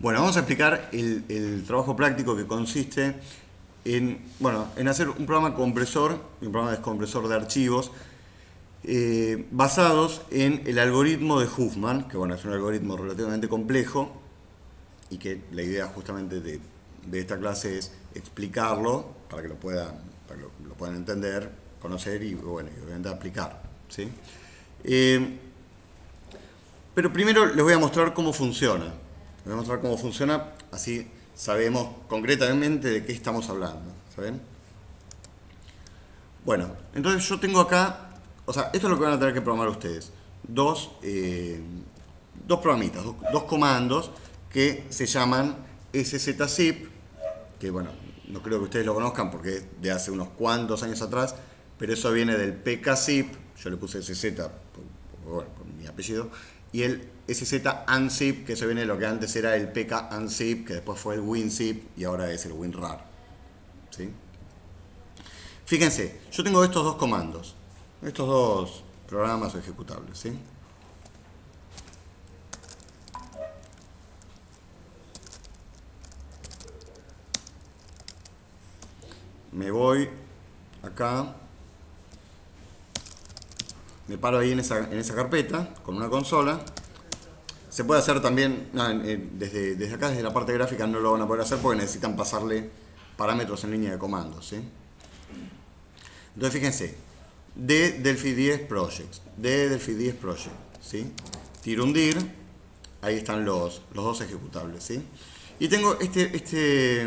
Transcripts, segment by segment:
Bueno, vamos a explicar el trabajo práctico que consiste en hacer un programa compresor y un programa descompresor de archivos basados en el algoritmo de Huffman, que es un algoritmo relativamente complejo y que la idea justamente de esta clase es explicarlo para que lo puedan entender, conocer y obviamente aplicar, ¿sí? Pero primero les voy a mostrar cómo funciona. Les voy a mostrar cómo funciona, así sabemos concretamente de qué estamos hablando. ¿Saben? Bueno, entonces yo tengo acá, esto es lo que van a tener que programar ustedes. Dos programitas, dos comandos que se llaman szzip, que no creo que ustedes lo conozcan porque es de hace unos cuantos años atrás, pero eso viene del pkzip, yo le puse sz por mi apellido, y el sz-unzip, que eso viene de lo que antes era el pk-unzip, que después fue el winzip y ahora es el winrar. ¿Sí? Fíjense, yo tengo estos dos comandos, estos dos programas ejecutables, ¿sí? Me voy acá, me paro ahí en esa carpeta con una consola. Se puede hacer también, desde acá, desde la parte gráfica no lo van a poder hacer porque necesitan pasarle parámetros en línea de comandos, ¿sí? Entonces fíjense, de Delphi 10 Projects, ¿sí? Tiro un dir, ahí están los dos ejecutables, ¿sí? Y tengo este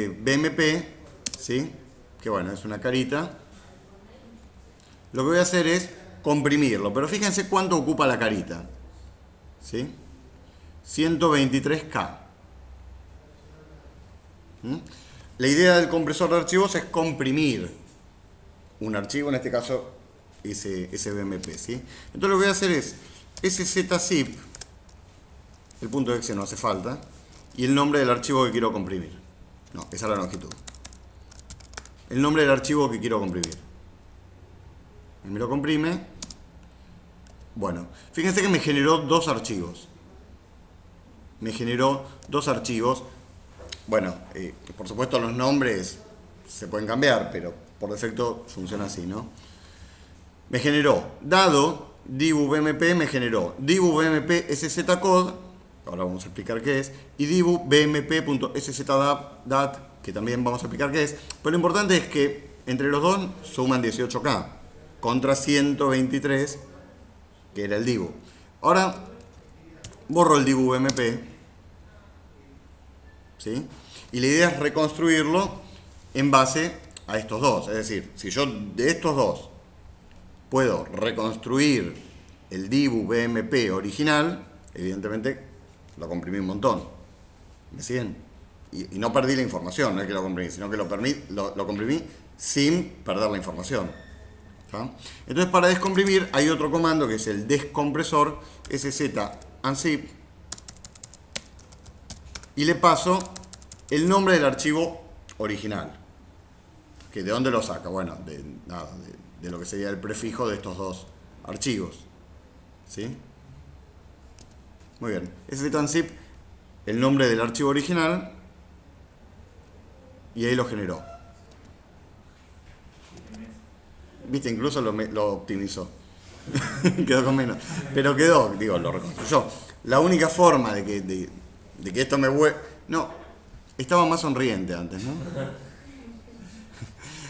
BMP, ¿sí? Que es una carita. Lo que voy a hacer es comprimirlo, pero fíjense cuánto ocupa la carita, ¿sí? 123K. La idea del compresor de archivos es comprimir un archivo, en este caso ese BMP, ¿sí? Entonces lo que voy a hacer es szzip, el punto exe no hace falta, y el nombre del archivo que quiero comprimir. No, esa es la longitud. El nombre del archivo que quiero comprimir. Me lo comprime. Bueno, fíjense que me generó dos archivos. Bueno, por supuesto los nombres se pueden cambiar, pero por defecto funciona así, ¿no? Me generó, dado dibu bmp, me generó dibu bmp szzcode, ahora vamos a explicar qué es, y dibu bmp.szzdat, que también vamos a explicar qué es, pero lo importante es que entre los dos suman 18K contra 123, que era el dibu. Ahora borro el dibu bmp, ¿sí? Y la idea es reconstruirlo en base a estos dos. Es decir, si yo de estos dos puedo reconstruir el dibu bmp original, evidentemente lo comprimí un montón. ¿Me siguen? Y no perdí la información, no es que lo comprimí, sino que lo comprimí sin perder la información. ¿Tá? Entonces, para descomprimir hay otro comando que es el descompresor, sz-unzip, y le paso el nombre del archivo original. ¿Que ¿De dónde lo saca? Bueno, de lo que sería el prefijo de estos dos archivos. ¿Sí? Muy bien. sz-unzip, el nombre del archivo original, y ahí lo generó. Viste, incluso lo optimizó. Quedó con menos. Pero quedó, lo reconstruyó. La única forma de que esto me vuelva... No, estaba más sonriente antes, ¿no?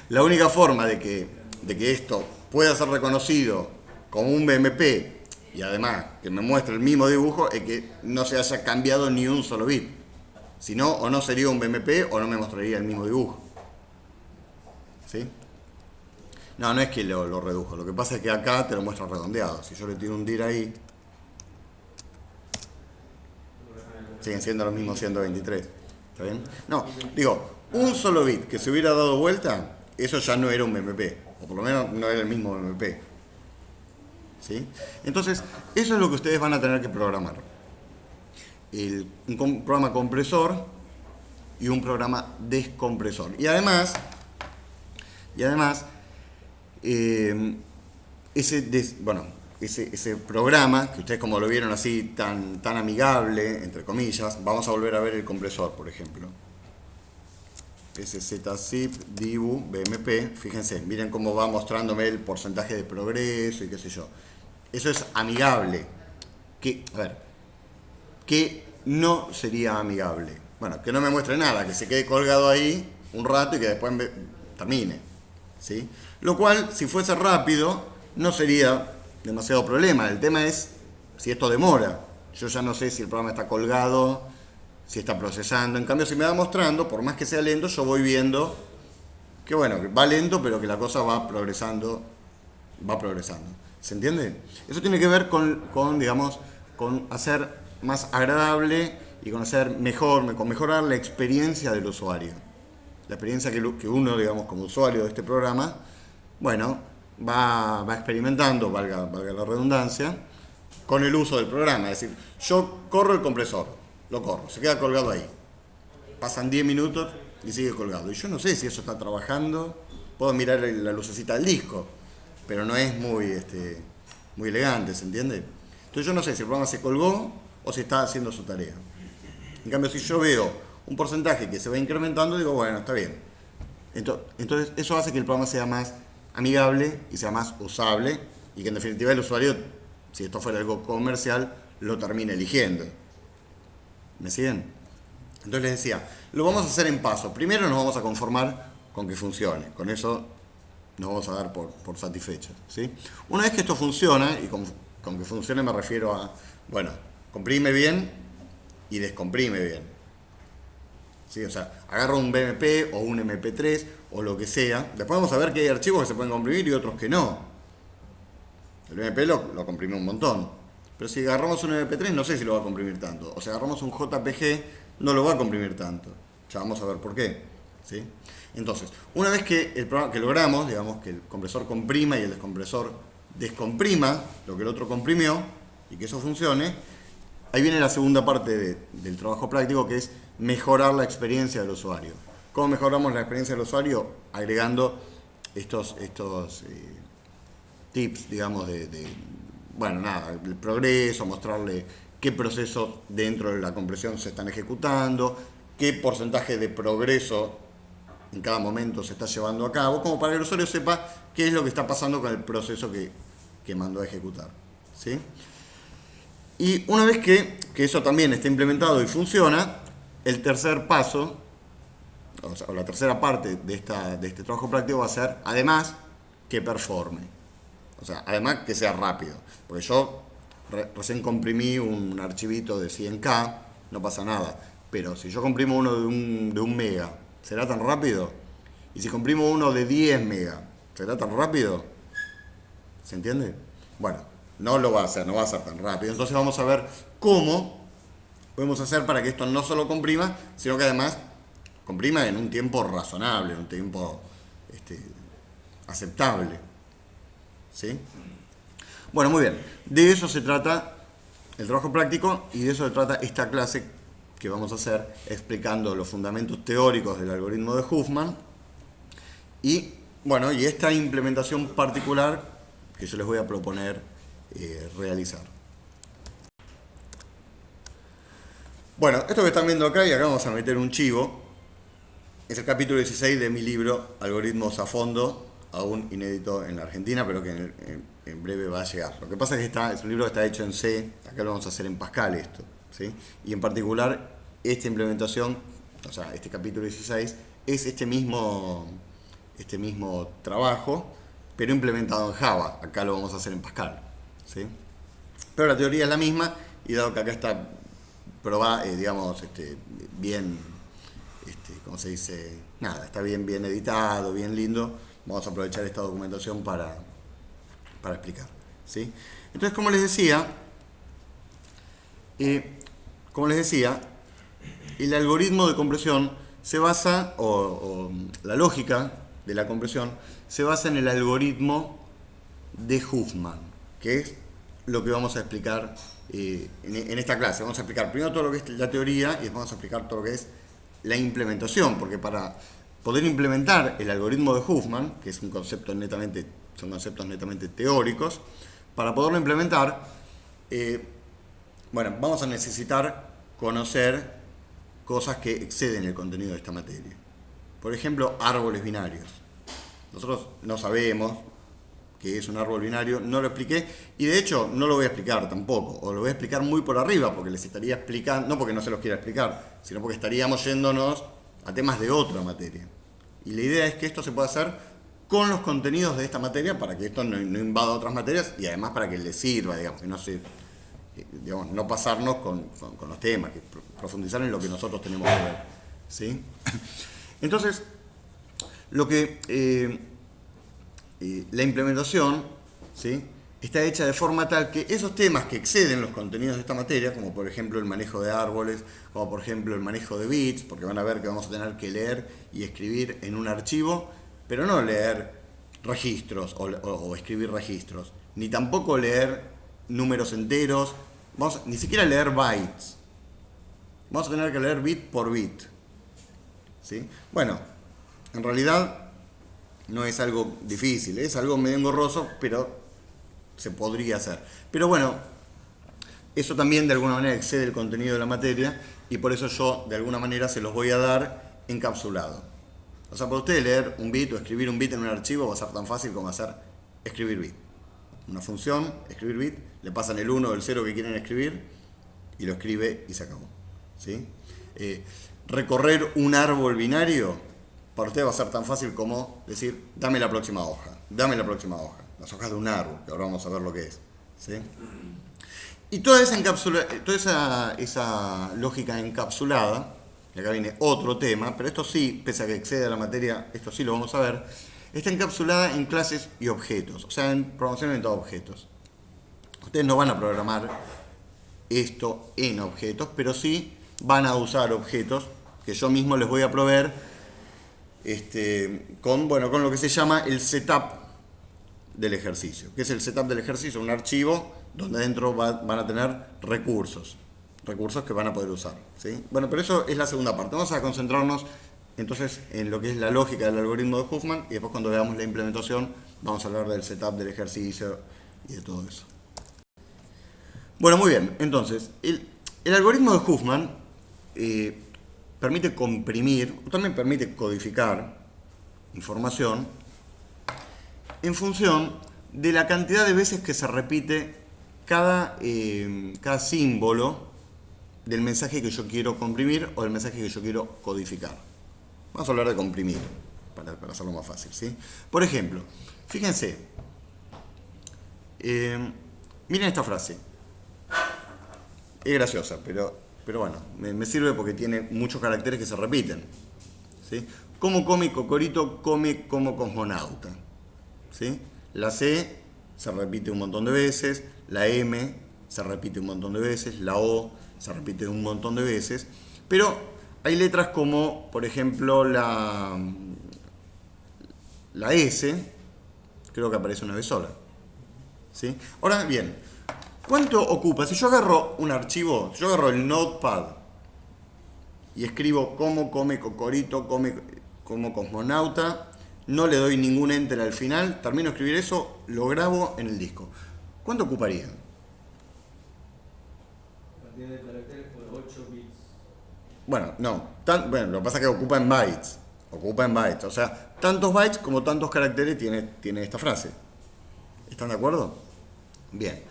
La única forma de que esto pueda ser reconocido como un BMP y además que me muestre el mismo dibujo es que no se haya cambiado ni un solo bit. Si no, o no sería un BMP o no me mostraría el mismo dibujo. ¿Sí? No es que lo redujo. Lo que pasa es que acá te lo muestra redondeado. Si yo le tiro un dir ahí, siguen siendo los mismos 123. ¿Está bien? No, un solo bit que se hubiera dado vuelta, eso ya no era un BMP. O por lo menos no era el mismo BMP. ¿Sí? Entonces, eso es lo que ustedes van a tener que programar. Un programa compresor y un programa descompresor. Y además ese programa, que ustedes como lo vieron así tan amigable, entre comillas, vamos a volver a ver el compresor, por ejemplo. SZZip, Dibu, BMP, fíjense, miren cómo va mostrándome el porcentaje de progreso y qué sé yo. Eso es amigable. A ver, ¿qué no sería amigable? Bueno, que no me muestre nada, que se quede colgado ahí un rato y que después termine, ¿sí? Lo cual, si fuese rápido, no sería demasiado problema. El tema es si esto demora. Yo ya no sé si el programa está colgado, si está procesando. En cambio, si me va mostrando, por más que sea lento, yo voy viendo que bueno, que va lento, pero que la cosa va progresando, va progresando. ¿Se entiende? Eso tiene que ver con digamos, con hacer más agradable y con hacer mejor, con mejorar la experiencia del usuario. La experiencia que uno, digamos, como usuario de este programa, bueno, va experimentando, valga la redundancia, con el uso del programa. Es decir, yo corro el compresor, lo corro, se queda colgado ahí. Pasan 10 minutos y sigue colgado. Y yo no sé si eso está trabajando. Puedo mirar la lucecita del disco, pero no es muy elegante, ¿se entiende? Entonces yo no sé si el programa se colgó o si está haciendo su tarea. En cambio, si yo veo un porcentaje que se va incrementando, digo, bueno, está bien. Entonces eso hace que el programa sea más amigable y sea más usable y que en definitiva el usuario, si esto fuera algo comercial, lo termine eligiendo. ¿Me siguen? Entonces les decía, lo vamos a hacer en paso. Primero nos vamos a conformar con que funcione. Con eso nos vamos a dar por satisfechos, ¿sí? Una vez que esto funciona, y con que funcione me refiero a, bueno, comprime bien y descomprime bien. ¿Sí? O sea, agarro un BMP o un MP3 o lo que sea. Después vamos a ver que hay archivos que se pueden comprimir y otros que no. El BMP lo comprime un montón. Pero si agarramos un MP3 no sé si lo va a comprimir tanto. O si agarramos un JPG no lo va a comprimir tanto. Ya vamos a ver por qué. ¿Sí? Entonces, una vez que logramos, digamos, que el compresor comprima y el descompresor descomprima lo que el otro comprimió y que eso funcione, ahí viene la segunda parte del trabajo práctico, que es mejorar la experiencia del usuario. ¿Cómo mejoramos la experiencia del usuario? Agregando estos tips, digamos, bueno, nada, el progreso, mostrarle qué procesos dentro de la compresión se están ejecutando, qué porcentaje de progreso en cada momento se está llevando a cabo, como para que el usuario sepa qué es lo que está pasando con el proceso que mandó a ejecutar, ¿sí? Y una vez que eso también está implementado y funciona, el tercer paso, o la tercera parte de este trabajo práctico va a ser, además, que performe. O sea, además que sea rápido. Porque yo recién comprimí un archivito de 100K, no pasa nada. Pero si yo comprimo uno de un mega, ¿será tan rápido? Y si comprimo uno de 10 mega, ¿será tan rápido? ¿Se entiende? Bueno, no lo va a hacer, no va a ser tan rápido. Entonces vamos a ver cómo podemos hacer para que esto no solo comprima, sino que además comprima en un tiempo razonable, en un tiempo aceptable. ¿Sí? Bueno, muy bien. De eso se trata el trabajo práctico y de eso se trata esta clase que vamos a hacer explicando los fundamentos teóricos del algoritmo de Huffman y, bueno, y esta implementación particular que yo les voy a proponer realizar. Bueno, esto que están viendo acá, y acá vamos a meter un chivo, es el capítulo 16 de mi libro Algoritmos a fondo, aún inédito en la Argentina, pero que en breve va a llegar. Lo que pasa es que es un libro que está hecho en C, acá lo vamos a hacer en Pascal esto, ¿sí? Y en particular, esta implementación, o sea, este capítulo 16, es este mismo trabajo, pero implementado en Java. Acá lo vamos a hacer en Pascal, ¿sí? Pero la teoría es la misma, y dado que acá está probada, digamos, bien, ¿cómo se dice? Nada, está bien editado, bien lindo. Vamos a aprovechar esta documentación para explicar, ¿sí? Entonces, como les decía, el algoritmo de compresión se basa, o la lógica de la compresión, se basa en el algoritmo de Huffman, que es lo que vamos a explicar en esta clase. Vamos a explicar primero todo lo que es la teoría y después vamos a explicar todo lo que es la implementación, porque para poder implementar el algoritmo de Huffman, que son conceptos netamente teóricos, Para poderlo implementar, bueno, vamos a necesitar conocer cosas que exceden el contenido de esta materia. Por ejemplo, árboles binarios. Nosotros no sabemos qué es un árbol binario, no lo expliqué y de hecho no lo voy a explicar tampoco, o lo voy a explicar muy por arriba porque les estaría explicando, no porque no se los quiera explicar, sino porque estaríamos yéndonos a temas de otra materia. Y la idea es que esto se pueda hacer con los contenidos de esta materia para que esto no invada otras materias y además para que les sirva, digamos, que no se, digamos, no pasarnos con los temas, que profundizar en lo que nosotros tenemos que ver, ¿sí? Entonces, lo que la implementación, ¿sí?, está hecha de forma tal que esos temas que exceden los contenidos de esta materia, como por ejemplo el manejo de árboles, como por ejemplo el manejo de bits, porque van a ver que vamos a tener que leer y escribir en un archivo, pero no leer registros o escribir registros, ni tampoco leer números enteros, ni siquiera leer bytes. Vamos a tener que leer bit por bit, ¿sí? Bueno, en realidad no es algo difícil, es algo medio engorroso, pero se podría hacer. Pero bueno, eso también de alguna manera excede el contenido de la materia y por eso yo de alguna manera se los voy a dar encapsulado. O sea, para ustedes leer un bit o escribir un bit en un archivo va a ser tan fácil como hacer escribir bit. Una función, escribir bit, le pasan el 1 o el 0 que quieren escribir y lo escribe y se acabó, ¿sí? Recorrer un árbol binario para ustedes va a ser tan fácil como decir, dame la próxima hoja, dame la próxima hoja. Las hojas de un árbol, que ahora vamos a ver lo que es, ¿sí? Y toda esa lógica encapsulada, y acá viene otro tema, pero esto sí, pese a que excede a la materia, esto sí lo vamos a ver, está encapsulada en clases y objetos, o sea, en programación orientada a objetos. Ustedes no van a programar esto en objetos, pero sí van a usar objetos que yo mismo les voy a proveer con lo que se llama el setup del ejercicio. ¿Qué es el setup del ejercicio? Un archivo donde dentro van a tener recursos que van a poder usar, ¿sí? Bueno, pero eso es la segunda parte. Vamos a concentrarnos entonces en lo que es la lógica del algoritmo de Huffman y después cuando veamos la implementación vamos a hablar del setup del ejercicio y de todo eso. Bueno, muy bien. Entonces, el algoritmo de Huffman permite comprimir, o también permite codificar información en función de la cantidad de veces que se repite cada símbolo del mensaje que yo quiero comprimir o del mensaje que yo quiero codificar. Vamos a hablar de comprimir, para hacerlo más fácil, ¿sí? Por ejemplo, fíjense, miren esta frase. Es graciosa, pero bueno, me sirve porque tiene muchos caracteres que se repiten, ¿sí? Como come Cocorito, come como cosmonauta, ¿sí? La C se repite un montón de veces, la M se repite un montón de veces, la O se repite un montón de veces, pero hay letras como, por ejemplo, la S, creo que aparece una vez sola, ¿sí? Ahora bien, ¿cuánto ocupa? Si yo agarro un archivo, si yo agarro el Notepad y escribo como come Cocorito, come como cosmonauta, no le doy ningún enter al final, termino de escribir eso, lo grabo en el disco. ¿Cuánto ocuparía? Cantidad de caracteres por 8 bits. Bueno, no. Lo que pasa es que ocupa en bytes. Ocupa en bytes. O sea, tantos bytes como tantos caracteres tiene esta frase. ¿Están de acuerdo? Bien.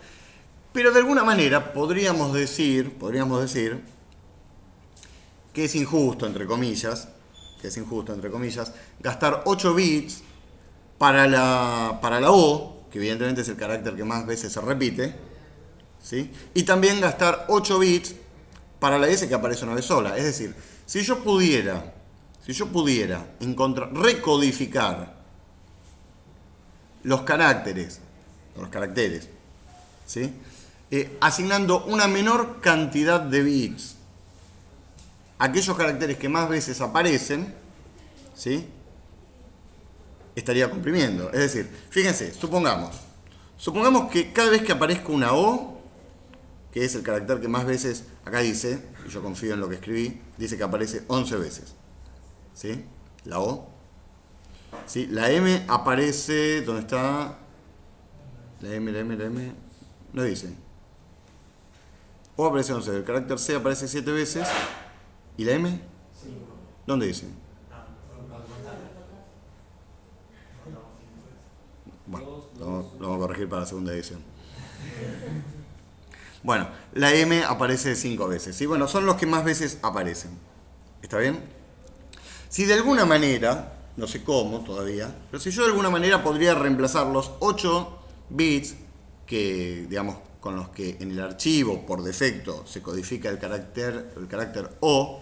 Pero de alguna manera podríamos decir que es injusto, entre comillas, gastar 8 bits para la O, que evidentemente es el carácter que más veces se repite, ¿sí? Y también gastar 8 bits para la S que aparece una vez sola. Es decir, si yo pudiera recodificar los caracteres, ¿sí? Asignando una menor cantidad de bits a aquellos caracteres que más veces aparecen, ¿sí?, estaría comprimiendo. Es decir, fíjense, supongamos que cada vez que aparezca una O, que es el carácter que más veces, acá dice, y yo confío en lo que escribí, dice que aparece 11 veces, ¿sí? La O, ¿sí? La M aparece, ¿dónde está? la M, no dice. O aparece 11, el carácter C aparece 7 veces, ¿y la M? ¿Dónde dice? Bueno, lo vamos a corregir para la segunda edición. Bueno, la M aparece 5 veces, ¿sí? Bueno, son los que más veces aparecen. ¿Está bien? Si de alguna manera, no sé cómo todavía, pero si yo de alguna manera podría reemplazar los 8 bits que, digamos, con los que en el archivo por defecto se codifica el carácter O,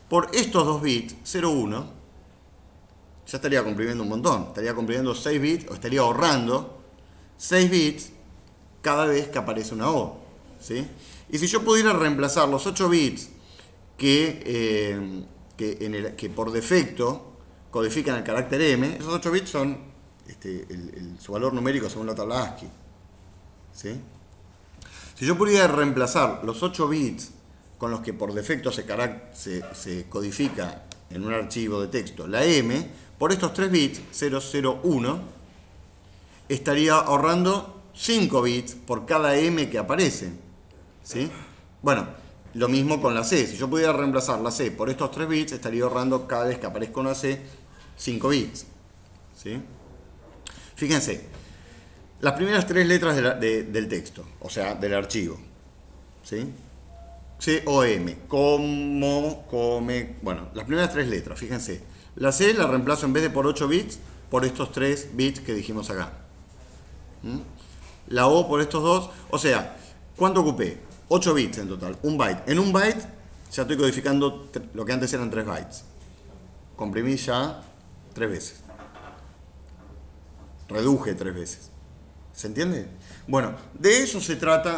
por estos 2 bits, 0, 1, ya estaría comprimiendo un montón. Estaría comprimiendo 6 bits, o estaría ahorrando 6 bits cada vez que aparece una O, ¿sí? Y si yo pudiera reemplazar los 8 bits que por defecto codifican el carácter M, esos 8 bits son su valor numérico según la tabla ASCII, ¿sí? Si yo pudiera reemplazar los 8 bits con los que por defecto se codifica en un archivo de texto la M, por estos 3 bits, 0, 0, 1, estaría ahorrando 5 bits por cada M que aparece, ¿sí? Bueno, lo mismo con la C. Si yo pudiera reemplazar la C por estos 3 bits, estaría ahorrando cada vez que aparezca una C 5 bits, ¿sí? Fíjense, las primeras 3 letras del texto, o sea, del archivo, ¿sí? C-O-M, como, come, bueno, las primeras 3 letras, fíjense. La C la reemplazo en vez de por 8 bits, por estos 3 bits que dijimos acá. La O por estos 2, o sea, ¿cuánto ocupé? 8 bits en total, 1 byte. En 1 byte ya estoy codificando lo que antes eran 3 bytes. Comprimí ya 3 veces. Reduje 3 veces. ¿Se entiende? Bueno, de eso se trata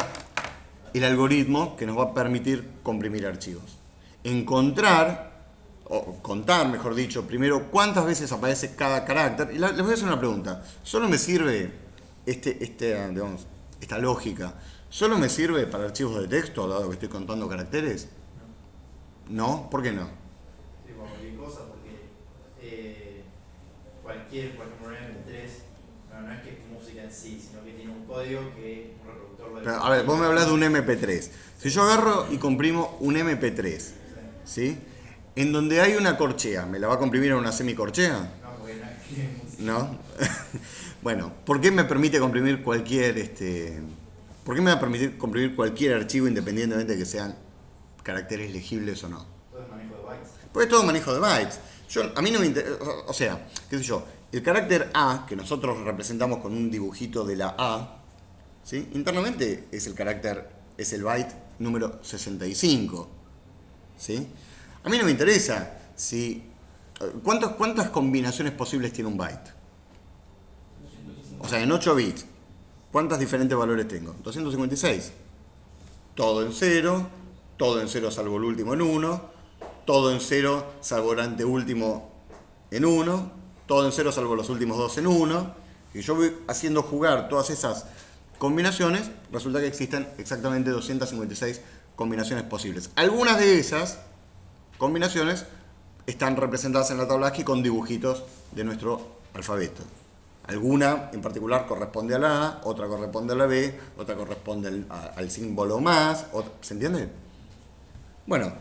el algoritmo que nos va a permitir comprimir archivos. Encontrar, o contar, mejor dicho, primero cuántas veces aparece cada carácter. Y les voy a hacer una pregunta. ¿Solo me sirve esta lógica? ¿Solo me sirve para archivos de texto, dado que estoy contando caracteres? ¿No? ¿Por qué no? Sí, por cualquier cosa, porque cualquier, por ejemplo, un MP3, no es que es música en sí, sino que tiene un código que un reproductor de... A ver, vos me hablás de un MP3. Si yo agarro y comprimo un MP3, ¿sí? En donde hay una corchea, ¿me la va a comprimir a una semicorchea? No, porque no es música. ¿No? Bueno, ¿por qué me permite comprimir ¿por qué me va a permitir comprimir cualquier archivo independientemente de que sean caracteres legibles o no? Todo es manejo de bytes. Porque es todo manejo de bytes. A mí no me interesa, o sea, qué sé yo, el carácter A, que nosotros representamos con un dibujito de la A, ¿sí? Internamente es el byte número 65, ¿sí? A mí no me interesa ¿cuántas combinaciones posibles tiene un byte? O sea, en 8 bits, ¿cuántos diferentes valores tengo? 256. Todo en 0 salvo el último en 1, todo en 0 salvo el anteúltimo en 1, todo en 0 salvo los últimos 2 en 1. Y yo voy haciendo jugar todas esas combinaciones, resulta que existen exactamente 256 combinaciones posibles. Algunas de esas combinaciones están representadas en la tabla ASCII con dibujitos de nuestro alfabeto. Alguna en particular corresponde a la A, otra corresponde a la B, otra corresponde al símbolo más, ¿se entiende? Bueno,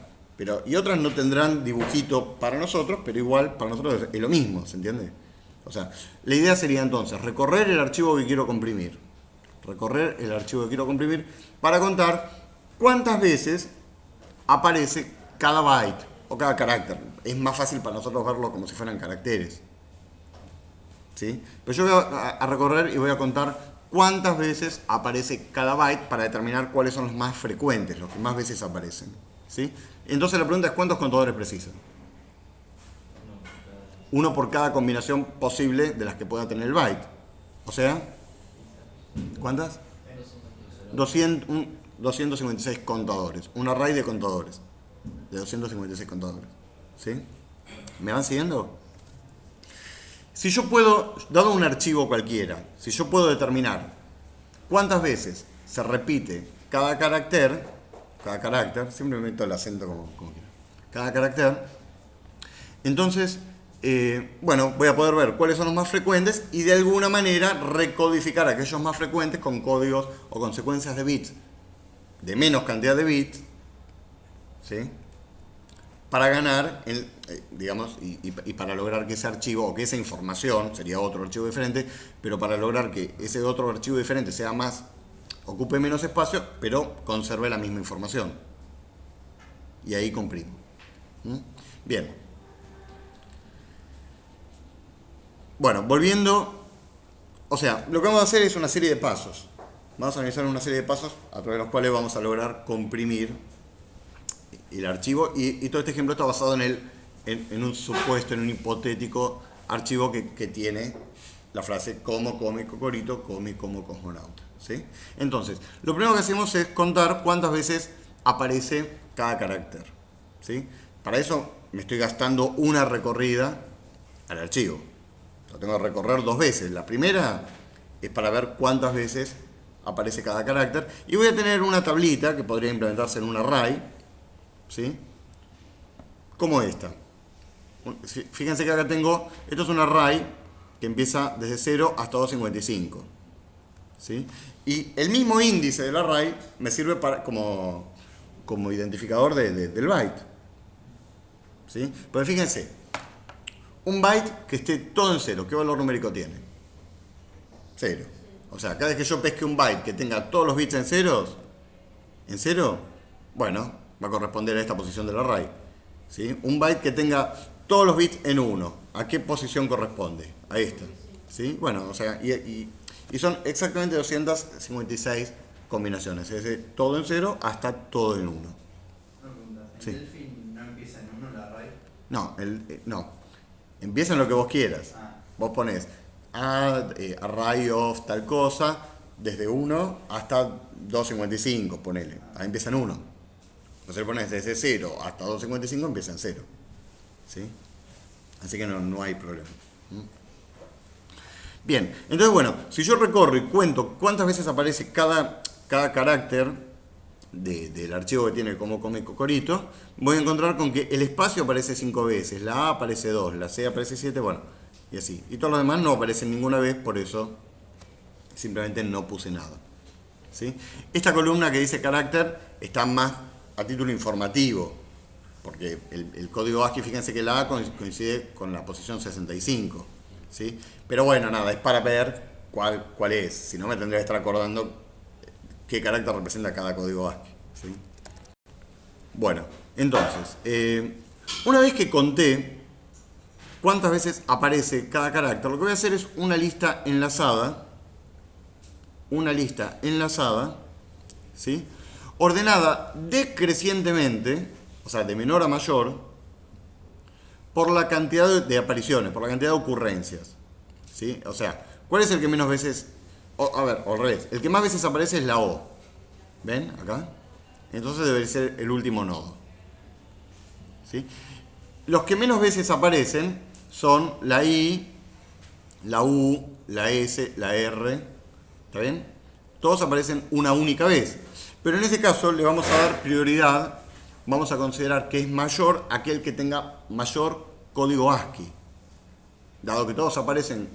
y otras no tendrán dibujito para nosotros, pero igual para nosotros es lo mismo, ¿se entiende? O sea, la idea sería entonces recorrer el archivo que quiero comprimir. Para contar cuántas veces aparece cada byte o cada carácter. Es más fácil para nosotros verlo como si fueran caracteres, ¿sí? Pero yo voy a recorrer y voy a contar cuántas veces aparece cada byte para determinar cuáles son los más frecuentes, los que más veces aparecen, ¿sí? Entonces la pregunta es ¿cuántos contadores precisan? Uno por cada combinación posible de las que pueda tener el byte. O sea, ¿cuántas? 256 contadores. Un array de contadores. De 256 contadores. ¿Sí? ¿Me van siguiendo? Si yo puedo, dado un archivo cualquiera, si yo puedo determinar cuántas veces se repite cada carácter, siempre me meto el acento como quiera, cada carácter, entonces bueno, voy a poder ver cuáles son los más frecuentes y de alguna manera recodificar aquellos más frecuentes con códigos o con secuencias de bits de menos cantidad de bits, ¿sí? Para ganar, digamos, y para lograr que ese archivo o que esa información, sería otro archivo diferente, pero para lograr que ese otro archivo diferente sea más, ocupe menos espacio, pero conserve la misma información. Y ahí comprimo. Bien. Bueno, volviendo, o sea, lo que vamos a hacer es una serie de pasos. Vamos a analizar una serie de pasos a través de los cuales vamos a lograr comprimir el archivo. Y todo este ejemplo está basado en un supuesto, en un hipotético archivo que tiene la frase como come Cocorito, come como cosmonauta. ¿Sí? Entonces, lo primero que hacemos es contar cuántas veces aparece cada carácter. ¿Sí? Para eso me estoy gastando una recorrida al archivo. Lo tengo que recorrer 2 veces. La primera es para ver cuántas veces aparece cada carácter. Y voy a tener una tablita que podría implementarse en un array, ¿sí? Como esta. Fíjense que acá tengo, esto es un array que empieza desde 0 hasta 255. ¿Sí? Y el mismo índice del array me sirve como identificador del byte. ¿Sí? Pero fíjense, un byte que esté todo en 0, ¿qué valor numérico tiene? 0. O sea, cada vez que yo pesque un byte que tenga todos los bits en 0, bueno, va a corresponder a esta posición del array. ¿Sí? Un byte que tenga todos los bits en 1, ¿a qué posición corresponde? A esta. ¿Sí? Bueno, o sea, y son exactamente 256 combinaciones. Es decir, todo en 0 hasta todo en 1. Una pregunta, ¿el Sí. Delphi no empieza en 1 el array? No, no. Empieza en lo que vos quieras. Vos pones array of tal cosa, desde 1 hasta 255, ponele. Ahí empieza en 1. Entonces le pones desde 0 hasta 255, empieza en 0. ¿Sí? Así que no hay problema. Bien, entonces bueno, si yo recorro y cuento cuántas veces aparece cada carácter del archivo que tiene como come Cocorito, voy a encontrar con que el espacio aparece 5 veces, la A aparece 2, la C aparece 7, bueno, y así. Y todos los demás no aparecen ninguna vez, por eso simplemente no puse nada. ¿Sí? Esta columna que dice carácter está más a título informativo, porque el código ASCII, fíjense que la A coincide con la posición 65. ¿Sí? Pero bueno, nada, es para ver cuál es, si no me tendría que estar acordando qué carácter representa cada código ASCII. ¿Sí? Bueno, entonces, una vez que conté cuántas veces aparece cada carácter, lo que voy a hacer es una lista enlazada, ¿sí? Ordenada decrecientemente, o sea, de menor a mayor, por la cantidad de apariciones, por la cantidad de ocurrencias. ¿Sí? O sea, ¿cuál es el que menos veces... al revés, el que más veces aparece es la O. ¿Ven? Acá. Entonces debe ser el último nodo. ¿Sí? Los que menos veces aparecen son la I, la U, la S, la R. ¿Está bien? Todos aparecen una única vez. Pero en ese caso le vamos a dar prioridad, vamos a considerar que es mayor aquel que tenga mayor código ASCII. Dado que todos aparecen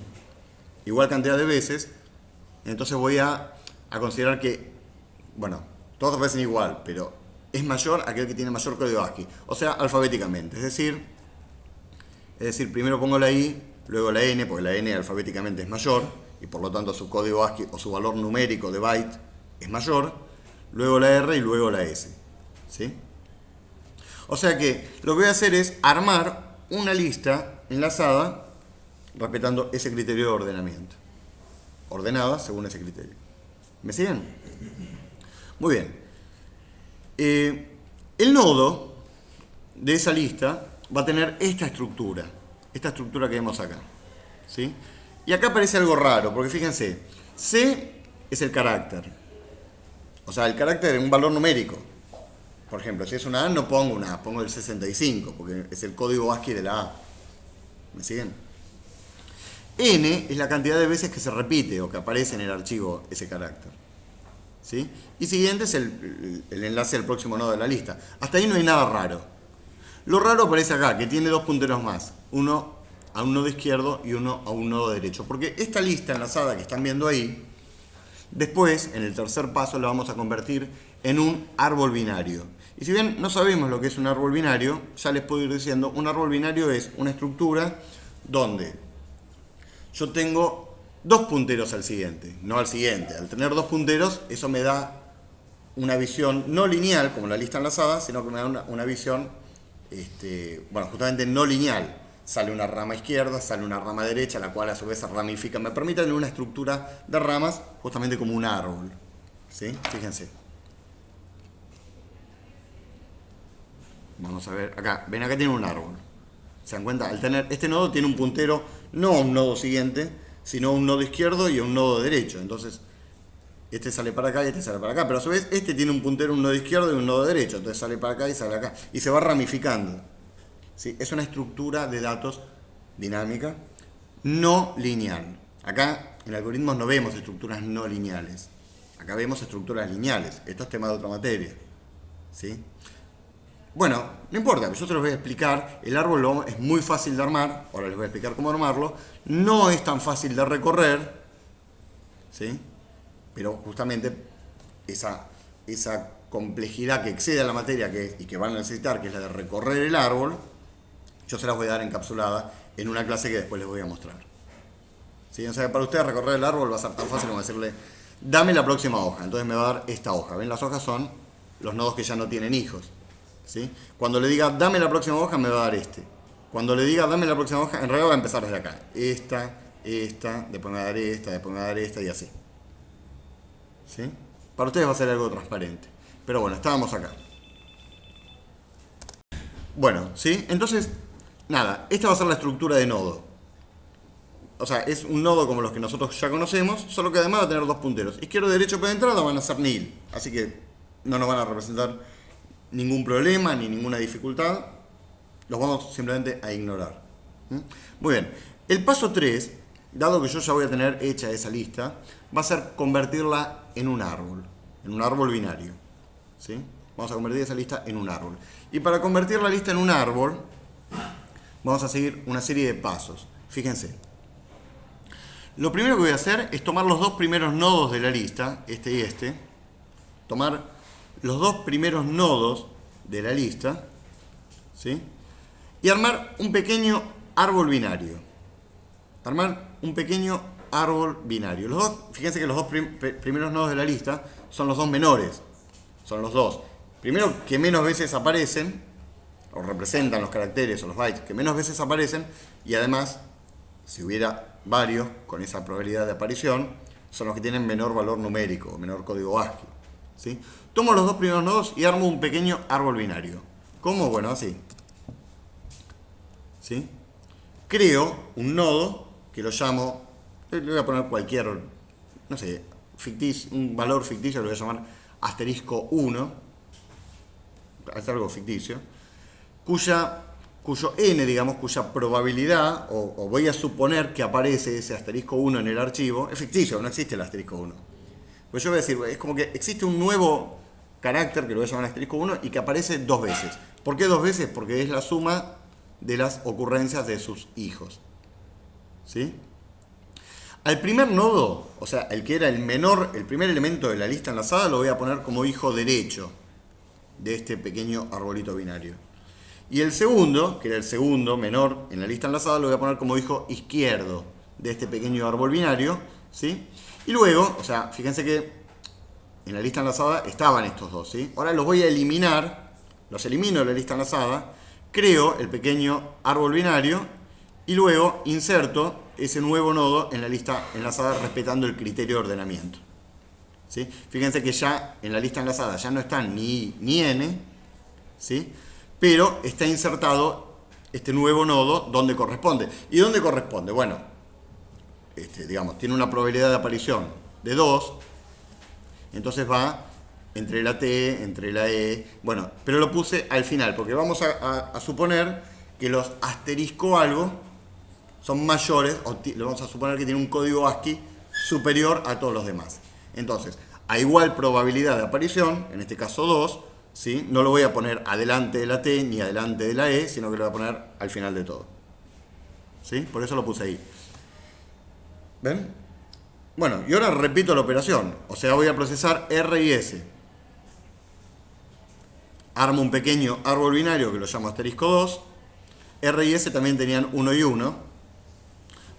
igual cantidad de veces, entonces voy a considerar que, bueno, todos aparecen igual, pero es mayor aquel que tiene mayor código ASCII. O sea, alfabéticamente. Es decir, primero pongo la I, luego la N, porque la N alfabéticamente es mayor, y por lo tanto su código ASCII o su valor numérico de byte es mayor, luego la R y luego la S. ¿Sí? O sea que lo que voy a hacer es armar una lista enlazada respetando ese criterio de ordenamiento. Ordenada según ese criterio. ¿Me siguen? Muy bien. El nodo de esa lista va a tener esta estructura que vemos acá. ¿Sí? Y acá aparece algo raro, porque fíjense, C es el carácter. O sea, el carácter es un valor numérico. Por ejemplo, si es una A, no pongo una A, pongo el 65, porque es el código ASCII de la A. ¿Me siguen? N es la cantidad de veces que se repite o que aparece en el archivo ese carácter. ¿Sí? Y siguiente es el enlace al próximo nodo de la lista. Hasta ahí no hay nada raro. Lo raro aparece acá, que tiene 2 punteros más. Uno a un nodo izquierdo y uno a un nodo derecho. Porque esta lista enlazada que están viendo ahí, después, en el tercer paso, la vamos a convertir en un árbol binario. Y si bien no sabemos lo que es un árbol binario, ya les puedo ir diciendo, un árbol binario es una estructura donde yo tengo dos punteros al siguiente, no al siguiente. Al tener dos punteros, eso me da una visión no lineal, como la lista enlazada, sino que me da una visión, bueno, justamente no lineal. Sale una rama izquierda, sale una rama derecha, la cual a su vez se ramifica. Me permite tener una estructura de ramas, justamente como un árbol. ¿Sí? Fíjense. Vamos a ver, acá, ven, acá tiene un árbol. ¿Se dan cuenta? Al tener este nodo tiene un puntero, no a un nodo siguiente, sino a un nodo izquierdo y a un nodo derecho. Entonces, este sale para acá y este sale para acá. Pero a su vez, este tiene un puntero, un nodo izquierdo y un nodo derecho. Entonces sale para acá y sale acá. Y se va ramificando. ¿Sí? Es una estructura de datos dinámica, no lineal. Acá en algoritmos no vemos estructuras no lineales. Acá vemos estructuras lineales. Esto es tema de otra materia. ¿Sí? Bueno, no importa, yo se los voy a explicar. El árbol es muy fácil de armar. Ahora les voy a explicar cómo armarlo. No es tan fácil de recorrer. ¿Sí? Pero justamente esa complejidad que excede a la materia y que van a necesitar, que es la de recorrer el árbol, yo se las voy a dar encapsulada en una clase que después les voy a mostrar. ¿Sí? O sea, para ustedes recorrer el árbol va a ser tan fácil como decirle, dame la próxima hoja. Entonces me va a dar esta hoja. ¿Ven? Las hojas son los nodos que ya no tienen hijos. ¿Sí? Cuando le diga, dame la próxima hoja, me va a dar este. Cuando le diga, dame la próxima hoja, en realidad va a empezar desde acá. Esta, después me va a dar esta, después me va a dar esta y así. ¿Sí? Para ustedes va a ser algo transparente. Pero bueno, estábamos acá. Bueno, ¿sí? Entonces, nada, esta va a ser la estructura de nodo. O sea, es un nodo como los que nosotros ya conocemos, solo que además va a tener dos punteros. Izquierdo y derecho por entrada van a ser nil. Así que no nos van a representar ningún problema ni ninguna dificultad. Los vamos simplemente a ignorar. Muy bien. El paso 3, dado que yo ya voy a tener hecha esa lista, va a ser convertirla en un árbol binario. ¿Sí? Vamos a convertir esa lista en un árbol. Y para convertir la lista en un árbol, vamos a seguir una serie de pasos. Fíjense. Lo primero que voy a hacer es tomar los dos primeros nodos de la lista, este y este. Tomar los dos primeros nodos de la lista, ¿sí? Y armar un pequeño árbol binario. Armar un pequeño árbol binario. Fíjense que los dos primeros nodos de la lista son los dos menores. Son los dos. Primero, que menos veces aparecen, o representan los caracteres o los bytes que menos veces aparecen, y además, si hubiera varios con esa probabilidad de aparición, son los que tienen menor valor numérico, menor código ASCII. ¿Sí? Tomo los dos primeros nodos y armo un pequeño árbol binario. ¿Cómo? Bueno, así. ¿Sí? Creo un nodo que lo llamo, le voy a poner cualquier, no sé, un valor ficticio, lo voy a llamar asterisco 1, es algo ficticio, cuyo n, digamos, cuya probabilidad, o voy a suponer que aparece ese asterisco 1 en el archivo, es ficticio, no existe el asterisco 1. Pues yo voy a decir, es como que existe un nuevo carácter que lo voy a llamar asterisco 1 y que aparece dos veces. ¿Por qué dos veces? Porque es la suma de las ocurrencias de sus hijos. ¿Sí? Al primer nodo, o sea, el que era el primer elemento de la lista enlazada, lo voy a poner como hijo derecho de este pequeño arbolito binario. Y el segundo, que era el segundo menor en la lista enlazada, lo voy a poner como hijo izquierdo de este pequeño árbol binario, ¿sí? Y luego, o sea, fíjense que en la lista enlazada estaban estos dos, ¿sí? Ahora los voy a eliminar, los elimino de la lista enlazada, creo el pequeño árbol binario y luego inserto ese nuevo nodo en la lista enlazada respetando el criterio de ordenamiento. ¿Sí? Fíjense que ya en la lista enlazada ya no están ni n, ¿sí? Pero está insertado este nuevo nodo donde corresponde. ¿Y dónde corresponde? Bueno, digamos, tiene una probabilidad de aparición de 2, entonces va entre la T, entre la E, bueno, pero lo puse al final, porque vamos a suponer que los asterisco algo son mayores, o le vamos a suponer que tiene un código ASCII superior a todos los demás. Entonces, a igual probabilidad de aparición, en este caso 2, ¿sí? No lo voy a poner adelante de la T ni adelante de la E, sino que lo voy a poner al final de todo. ¿Sí? Por eso lo puse ahí. ¿Ven? Bueno, y ahora repito la operación. O sea, voy a procesar R y S. Armo un pequeño árbol binario que lo llamo asterisco 2. R y S también tenían 1 y 1.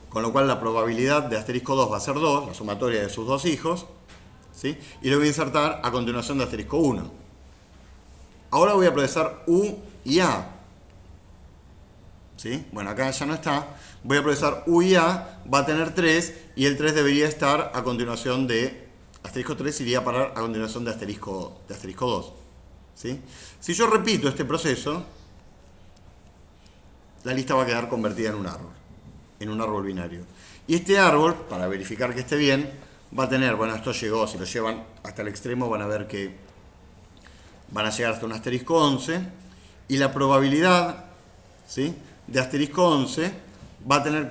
Con lo cual la probabilidad de asterisco 2 va a ser 2, la sumatoria de sus dos hijos. ¿Sí? Y lo voy a insertar a continuación de asterisco 1. Ahora voy a procesar U y A. ¿Sí? Bueno, acá ya no está. Voy a procesar U y A, va a tener 3 y el 3 debería estar a continuación de asterisco 3, iría a parar a continuación de asterisco 2. ¿Sí? Si yo repito este proceso, la lista va a quedar convertida en un árbol binario. Y este árbol, para verificar que esté bien, va a tener, bueno, esto llegó, si lo llevan hasta el extremo van a ver que van a llegar hasta un asterisco 11 y la probabilidad, ¿sí?, de asterisco 11 va a tener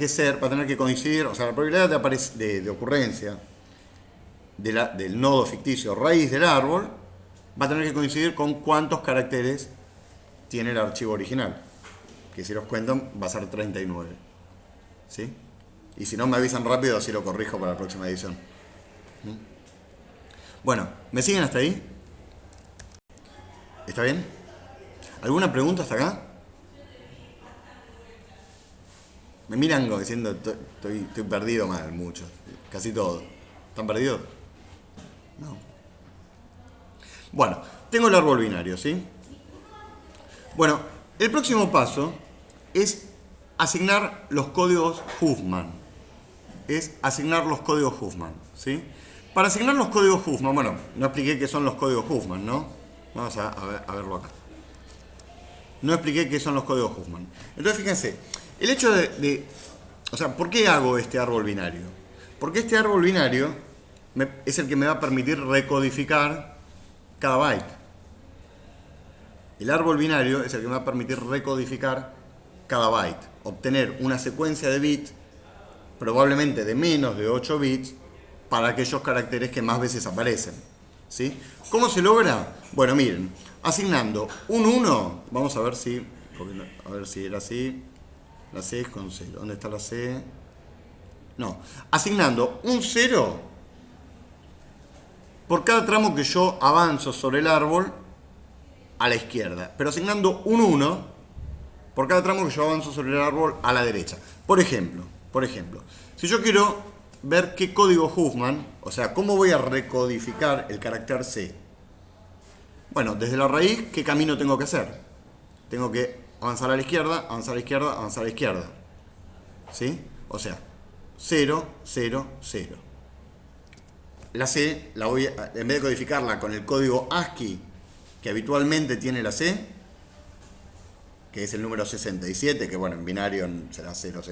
que coincidir, o sea, la probabilidad de ocurrencia del nodo ficticio raíz del árbol va a tener que coincidir con cuántos caracteres tiene el archivo original, que si los cuentan va a ser 39. ¿Sí? Y si no me avisan rápido, así lo corrijo para la próxima edición. Bueno, ¿me siguen hasta ahí? ¿Está bien? ¿Alguna pregunta hasta acá? Me miran como diciendo, estoy perdido mal, muchos, casi todos. ¿Están perdidos? No. Bueno, tengo el árbol binario, ¿sí? Bueno, el próximo paso es asignar los códigos Huffman. ¿Sí? Para asignar los códigos Huffman, bueno, no expliqué qué son los códigos Huffman, ¿no? Vamos a verlo acá. No expliqué qué son los códigos Huffman. Entonces, fíjense, el hecho o sea, ¿por qué hago este árbol binario? Porque este árbol binario es el que me va a permitir recodificar cada byte. El árbol binario es el que me va a permitir recodificar cada byte. Obtener una secuencia de bits, probablemente de menos de 8 bits, para aquellos caracteres que más veces aparecen. ¿Sí? ¿Cómo se logra? Bueno, miren, asignando un 1, vamos a ver si era así. La C es con 0. ¿Dónde está la C? No. Asignando un 0 por cada tramo que yo avanzo sobre el árbol a la izquierda. Pero asignando un 1 por cada tramo que yo avanzo sobre el árbol a la derecha. Por ejemplo, si yo quiero ver qué código Huffman, o sea, cómo voy a recodificar el carácter C. Bueno, desde la raíz, ¿qué camino tengo que hacer? Tengo que avanzar a la izquierda, avanzar a la izquierda, avanzar a la izquierda. ¿Sí? O sea, 0, 0, 0. La C, en vez de codificarla con el código ASCII que habitualmente tiene la C, que es el número 67, que bueno, en binario será 000,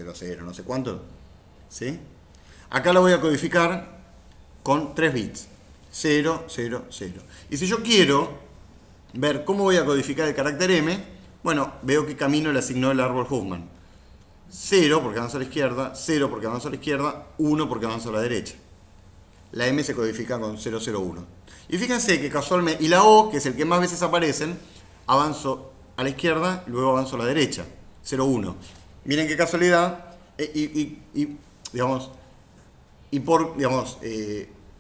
no sé cuánto. ¿Sí? Acá la voy a codificar con 3 bits. 0, 0, 0. Y si yo quiero ver cómo voy a codificar el carácter M, bueno, veo qué camino le asignó el árbol Huffman. 0 porque avanzo a la izquierda, 0 porque avanzo a la izquierda, 1 porque avanzo a la derecha. La M se codifica con 001. Y fíjense que casualmente, y la O, que es el que más veces aparecen, avanzo a la izquierda, luego avanzo a la derecha. 01. Miren qué casualidad.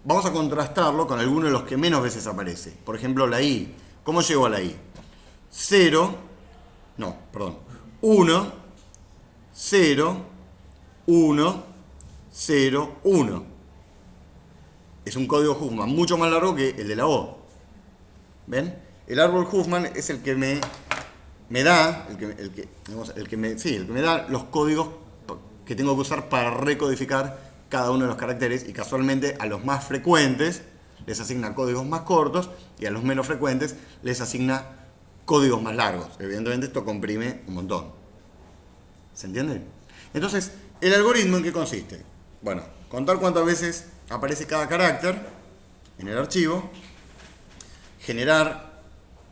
Vamos a contrastarlo con alguno de los que menos veces aparece. Por ejemplo, la I. ¿Cómo llego a la I? 1, 0, 1, 0, 1. Es un código Huffman mucho más largo que el de la O. ¿Ven? El árbol Huffman es el que me da, el que me da los códigos que tengo que usar para recodificar cada uno de los caracteres, y casualmente a los más frecuentes les asigna códigos más cortos y a los menos frecuentes les asigna códigos más largos. Evidentemente esto comprime un montón. ¿Se entiende? Entonces, ¿el algoritmo en qué consiste? Bueno, contar cuántas veces aparece cada carácter en el archivo, generar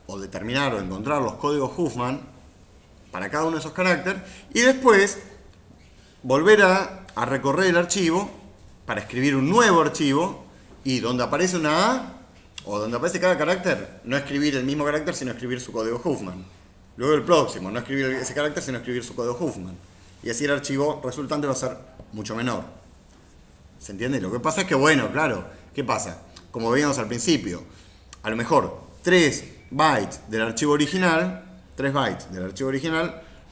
o determinar o encontrar los códigos Huffman para cada uno de esos caracteres y después volver a recorrer el archivo para escribir un nuevo archivo y donde aparece una A o donde aparece cada carácter, no escribir el mismo carácter sino escribir su código Huffman. Luego el próximo, no escribir ese carácter sino escribir su código Huffman. y así el archivo resultante va a ser mucho menor. ¿Se entiende? Lo que pasa es que, bueno, claro, ¿qué pasa? Como veíamos al principio, a lo mejor 3 bytes del archivo original,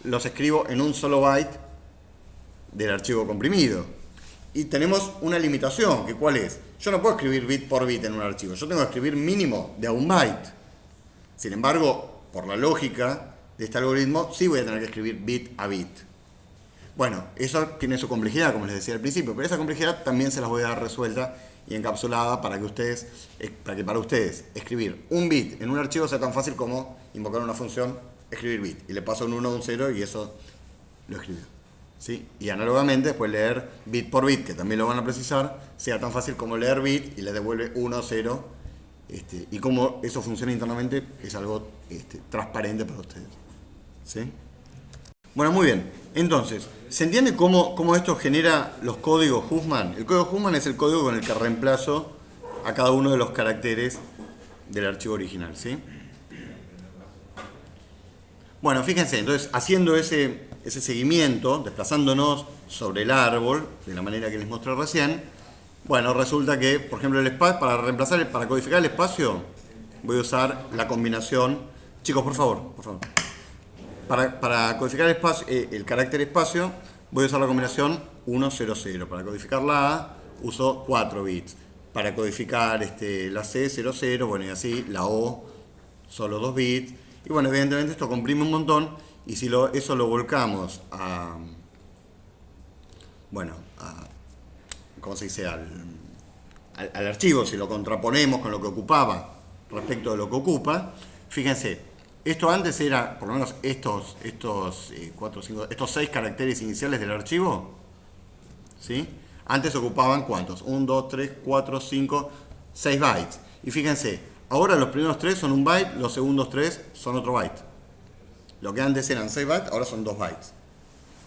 los escribo en un solo byte del archivo comprimido. Y tenemos una limitación, que ¿cuál es? Yo no puedo escribir bit por bit en un archivo, yo tengo que escribir mínimo de a un byte. Sin embargo, por la lógica de este algoritmo, sí voy a tener que escribir bit a bit. Bueno, eso tiene su complejidad, como les decía al principio, pero esa complejidad también se las voy a dar resuelta y encapsulada para que para ustedes escribir un bit en un archivo sea tan fácil como invocar una función, escribir bit. Y le paso un 1 o un 0 y eso lo escribió. ¿Sí? Y análogamente, después leer bit por bit, que también lo van a precisar, sea tan fácil como leer bit y le devuelve 1 o 0. Y cómo eso funciona internamente es algo transparente para ustedes. ¿Sí? Bueno, muy bien. Entonces, ¿se entiende cómo esto genera los códigos Huffman? El código Huffman es el código con el que reemplazo a cada uno de los caracteres del archivo original, ¿sí? Bueno, fíjense, entonces, haciendo ese seguimiento, desplazándonos sobre el árbol, de la manera que les mostré recién, bueno, resulta que, por ejemplo, para codificar el espacio, voy a usar la combinación. Chicos, por favor. Para codificar el carácter espacio, voy a usar la combinación 1, 0, 0. Para codificar la A, uso 4 bits. Para codificar la C, 0, 0, bueno, y así, la O, solo 2 bits. Y bueno, evidentemente esto comprime un montón, y si eso lo volcamos ¿cómo se dice? Al archivo, si lo contraponemos con lo que ocupaba respecto de lo que ocupa, fíjense. Esto antes era, por lo menos estos 6 caracteres iniciales del archivo, ¿sí? Antes ocupaban ¿cuántos? 1, 2, 3, 4, 5, 6 bytes. Y fíjense, ahora los primeros 3 son un byte, los segundos 3 son otro byte. Lo que antes eran 6 bytes, ahora son 2 bytes.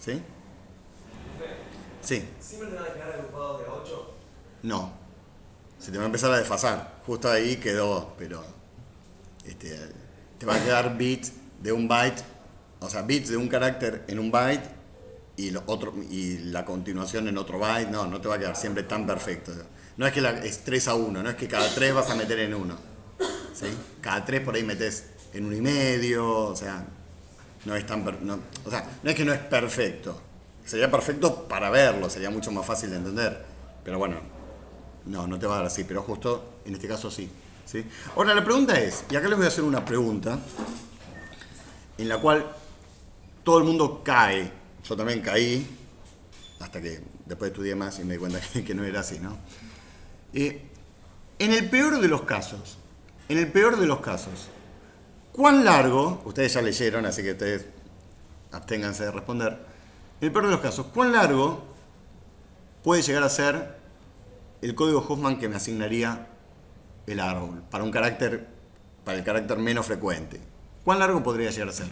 ¿Sí? Sí. ¿Siempre te van a quedar agrupados de 8? No. Se te va a empezar a desfasar. Justo ahí quedó, pero te va a quedar bits de un byte, o sea, bits de un carácter en un byte y la continuación en otro byte. No te va a quedar siempre tan perfecto. No es que es 3 a 1, no es que cada 3 vas a meter en 1. ¿Sí? Cada 3 por ahí metes en 1 y medio, o sea, no es no es que no es perfecto. Sería perfecto para verlo, sería mucho más fácil de entender. Pero bueno, no te va a dar así, pero justo en este caso sí. ¿Sí? Ahora la pregunta es, y acá les voy a hacer una pregunta en la cual todo el mundo cae, yo también caí, hasta que después estudié más y me di cuenta que no era así, ¿no? En el peor de los casos, ¿cuán largo, ustedes ya leyeron, así que ustedes absténganse de responder, en el peor de los casos, ¿cuán largo puede llegar a ser el código Huffman que me asignaría el árbol para el carácter menos frecuente? ¿Cuán largo podría llegar a ser?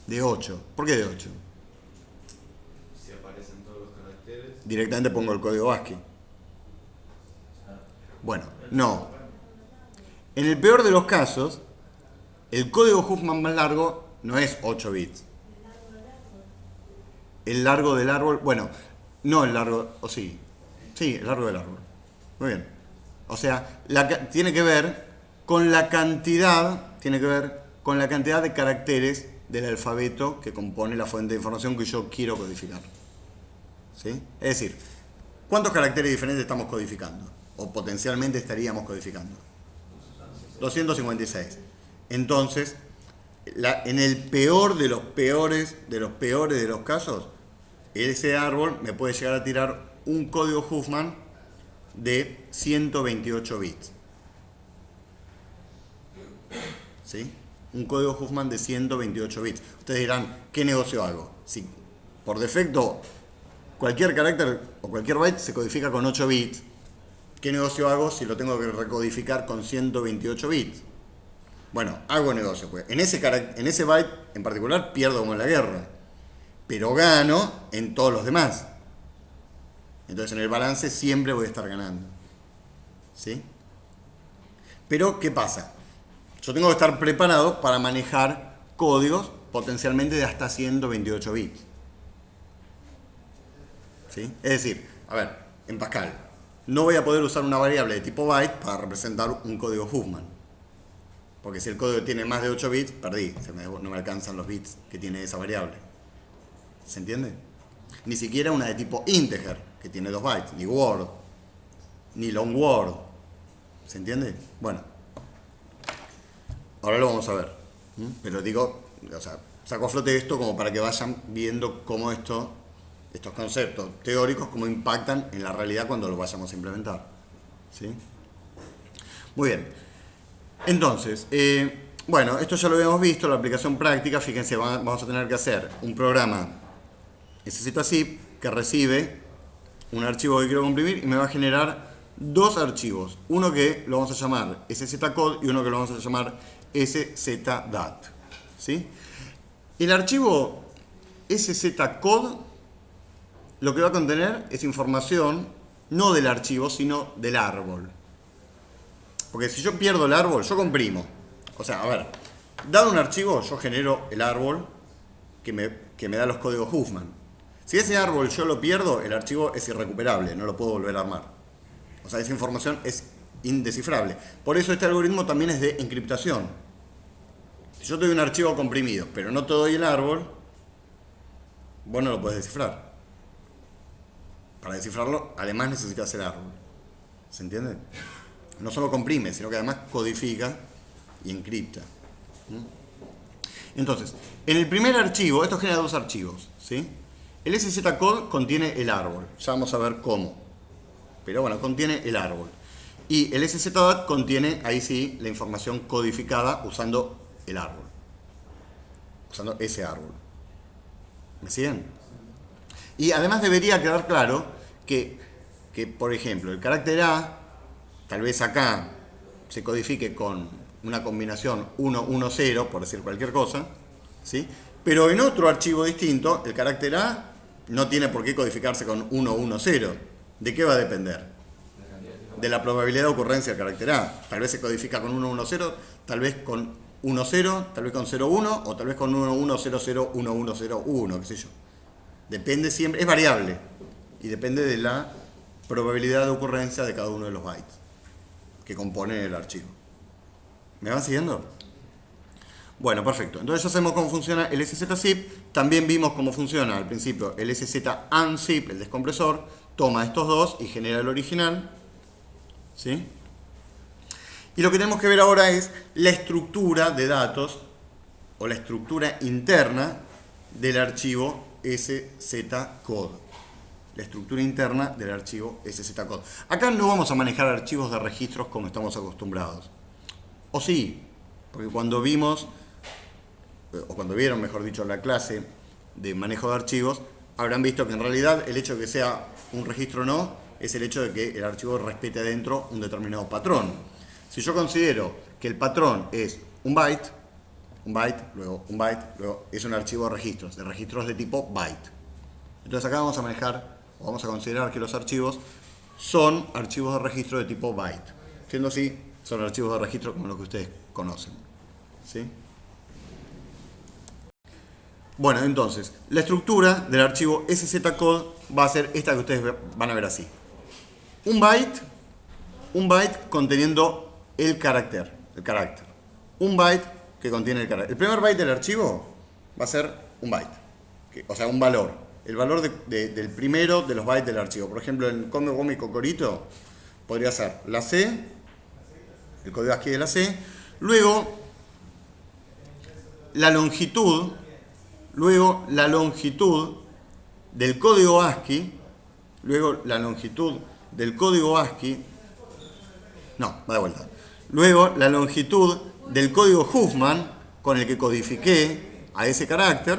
De 8. ¿Por qué de 8? Si aparecen todos los caracteres. Directamente pongo el código ASCII. Bueno, no. En el peor de los casos, el código Huffman más largo no es 8 bits. El largo del árbol, bueno, no el largo, o sí. Sí, el largo del árbol. Muy bien. O sea, tiene que ver con la cantidad de caracteres del alfabeto que compone la fuente de información que yo quiero codificar. ¿Sí? Es decir, ¿cuántos caracteres diferentes estamos codificando? O potencialmente estaríamos codificando. 256. Entonces, en el peor de los peores de los casos, ese árbol me puede llegar a tirar un código Huffman de 128 bits. ¿Sí? Un código Huffman de 128 bits. Ustedes dirán, ¿qué negocio hago? Si por defecto cualquier carácter o cualquier byte se codifica con 8 bits, ¿qué negocio hago si lo tengo que recodificar con 128 bits? Bueno, hago negocio, pues. En ese byte en particular pierdo como en la guerra, pero gano en todos los demás. Entonces en el balance siempre voy a estar ganando. ¿Sí? Pero, ¿qué pasa? Yo tengo que estar preparado para manejar códigos potencialmente de hasta 128 bits. ¿Sí? Es decir, a ver, en Pascal, no voy a poder usar una variable de tipo byte para representar un código Huffman. Porque si el código tiene más de 8 bits, perdí, no me alcanzan los bits que tiene esa variable. ¿Se entiende? Ni siquiera una de tipo integer, que tiene 2 bytes, ni word, ni long word. ¿Se entiende? Bueno, ahora lo vamos a ver. Pero digo, o sea, saco a flote esto como para que vayan viendo cómo estos conceptos teóricos, cómo impactan en la realidad cuando lo vayamos a implementar. ¿Sí? Muy bien. Entonces, bueno, esto ya lo habíamos visto, la aplicación práctica. Fíjense, vamos a tener que hacer un programa SZ-zip que recibe un archivo que quiero comprimir y me va a generar dos archivos. Uno que lo vamos a llamar SZ-code y uno que lo vamos a llamar SZ-dat. ¿Sí? El archivo SZ-code lo que va a contener es información no del archivo, sino del árbol. Porque si yo pierdo el árbol, yo comprimo. O sea, a ver, dado un archivo, yo genero el árbol que me da los códigos Huffman. Si ese árbol yo lo pierdo, el archivo es irrecuperable, no lo puedo volver a armar. O sea, esa información es indescifrable. Por eso este algoritmo también es de encriptación. Si yo te doy un archivo comprimido, pero no te doy el árbol, vos no lo podés descifrar. Para descifrarlo, además necesitas el árbol. ¿Se entiende? No solo comprime, sino que además codifica y encripta. Entonces, en el primer archivo, esto genera dos archivos, ¿sí? El SZ-code contiene el árbol, ya vamos a ver cómo. Pero bueno, contiene el árbol. Y el SZ-dat contiene, ahí sí, la información codificada usando el árbol. Usando ese árbol. ¿Me siguen? Y además debería quedar claro que por ejemplo, el carácter A, tal vez acá se codifique con una combinación 1-1-0, por decir cualquier cosa, ¿sí? Pero en otro archivo distinto, el carácter A no tiene por qué codificarse con 1-1-0. ¿De qué va a depender? De la probabilidad de ocurrencia del carácter A. Tal vez se codifica con 1-1-0, tal vez con 1-0, tal vez con 0-1, o tal vez con 1-1-0-0-1-1-0-1, qué sé yo. Depende siempre, es variable, y depende de la probabilidad de ocurrencia de cada uno de los bytes que componen el archivo. ¿Me van siguiendo? Bueno, perfecto. Entonces ya sabemos cómo funciona el SZ-zip. También vimos cómo funciona al principio el SZ-unzip, el descompresor. Toma estos dos y genera el original. ¿Sí? Y lo que tenemos que ver ahora es la estructura de datos o la estructura interna del archivo SZ-code. La estructura interna del archivo SZ-code. Acá no vamos a manejar archivos de registros como estamos acostumbrados. O sí, porque cuando vimos, o cuando vieron, mejor dicho, la clase de manejo de archivos, habrán visto que en realidad el hecho de que sea un registro o no, es el hecho de que el archivo respete adentro un determinado patrón. Si yo considero que el patrón es un byte, luego un byte, luego es un archivo de registros de tipo byte. Entonces acá vamos a manejar, o vamos a considerar que los archivos son archivos de registro de tipo byte. Siendo así, son archivos de registro como los que ustedes conocen. ¿Sí? Bueno, entonces, la estructura del archivo SZ-code va a ser esta que ustedes van a ver así. Un byte conteniendo el carácter. Un byte que contiene el carácter. El primer byte del archivo va a ser un byte, o sea, un valor. El valor del primero de los bytes del archivo. Por ejemplo, en Come, Gome y Cocorito podría ser la C, el código ASCII de la C, luego la longitud del código ASCII, luego la longitud del código Huffman con el que codifiqué a ese carácter.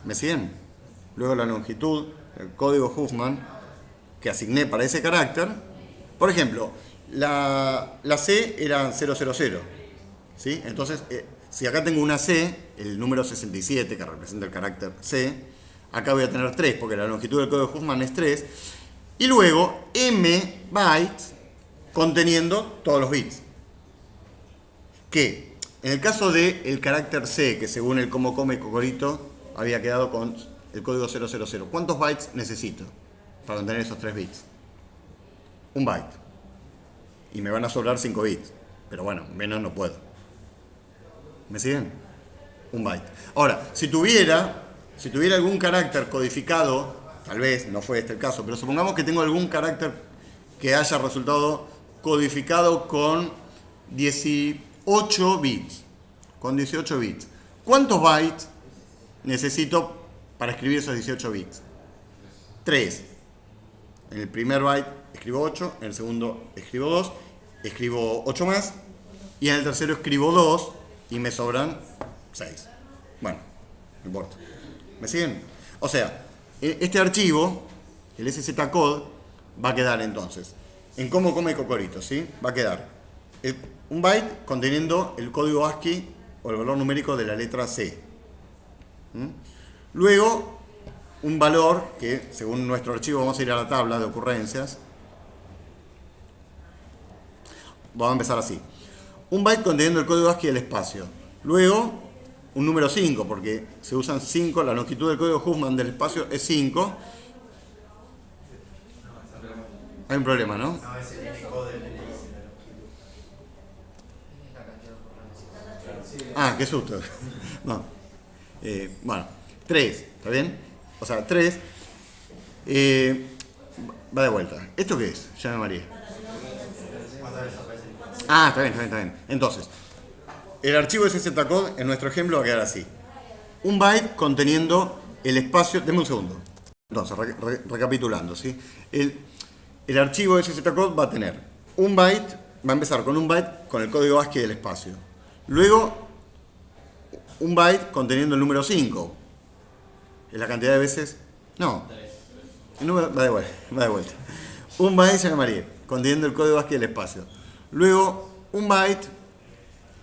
¿Me siguen? Luego la longitud del código Huffman que asigné para ese carácter. Por ejemplo, la C era 000. ¿Sí? Entonces, si acá tengo una C, el número 67 que representa el carácter C, acá voy a tener 3 porque la longitud del código Huffman es 3. Y luego m bytes conteniendo todos los bits. Que En el caso del carácter C, que según el Como Come Cocorito había quedado con el código 000, ¿cuántos bytes necesito para contener esos 3 bits? Un byte. Y me van a sobrar 5 bits. Pero bueno, menos no puedo. ¿Me siguen? Un byte. Ahora, si tuviera algún carácter codificado, tal vez, no fue este el caso, pero supongamos que tengo algún carácter que haya resultado codificado con 18 bits. Con 18 bits. ¿Cuántos bytes necesito para escribir esos 18 bits? 3. En el primer byte escribo 8, en el segundo escribo 2, escribo 8 más, y en el tercero escribo 2 y me sobran 6. Bueno, no importa. ¿Me siguen? O sea, este archivo, el SZ-Code, va a quedar entonces en Como Come Cocorito, ¿sí? Va a quedar un byte conteniendo el código ASCII o el valor numérico de la letra C. Luego, un valor que, según nuestro archivo, vamos a ir a la tabla de ocurrencias. Vamos a empezar así. Un byte conteniendo el código ASCII del espacio. Luego, un número 5, porque se usan 5, la longitud del código Huffman del espacio es 5. Hay un problema, ¿no? No, es el N-code del NX. Ah, qué susto. No. Bueno, 3, ¿está bien? O sea, 3. Va de vuelta. ¿Esto qué es? Ya me mareé. Ah, está bien. Entonces, el archivo SZ-Code en nuestro ejemplo va a quedar así. Un byte conteniendo el espacio... Deme un segundo. Entonces, recapitulando, ¿sí? El archivo SZ-Code va a tener un byte, va a empezar con un byte con el código ASCII del espacio. Luego, un byte conteniendo el número 5. ¿Es la cantidad de veces? No. El número va de vuelta. Un byte, se me mareé, conteniendo el código ASCII del espacio. Luego, un byte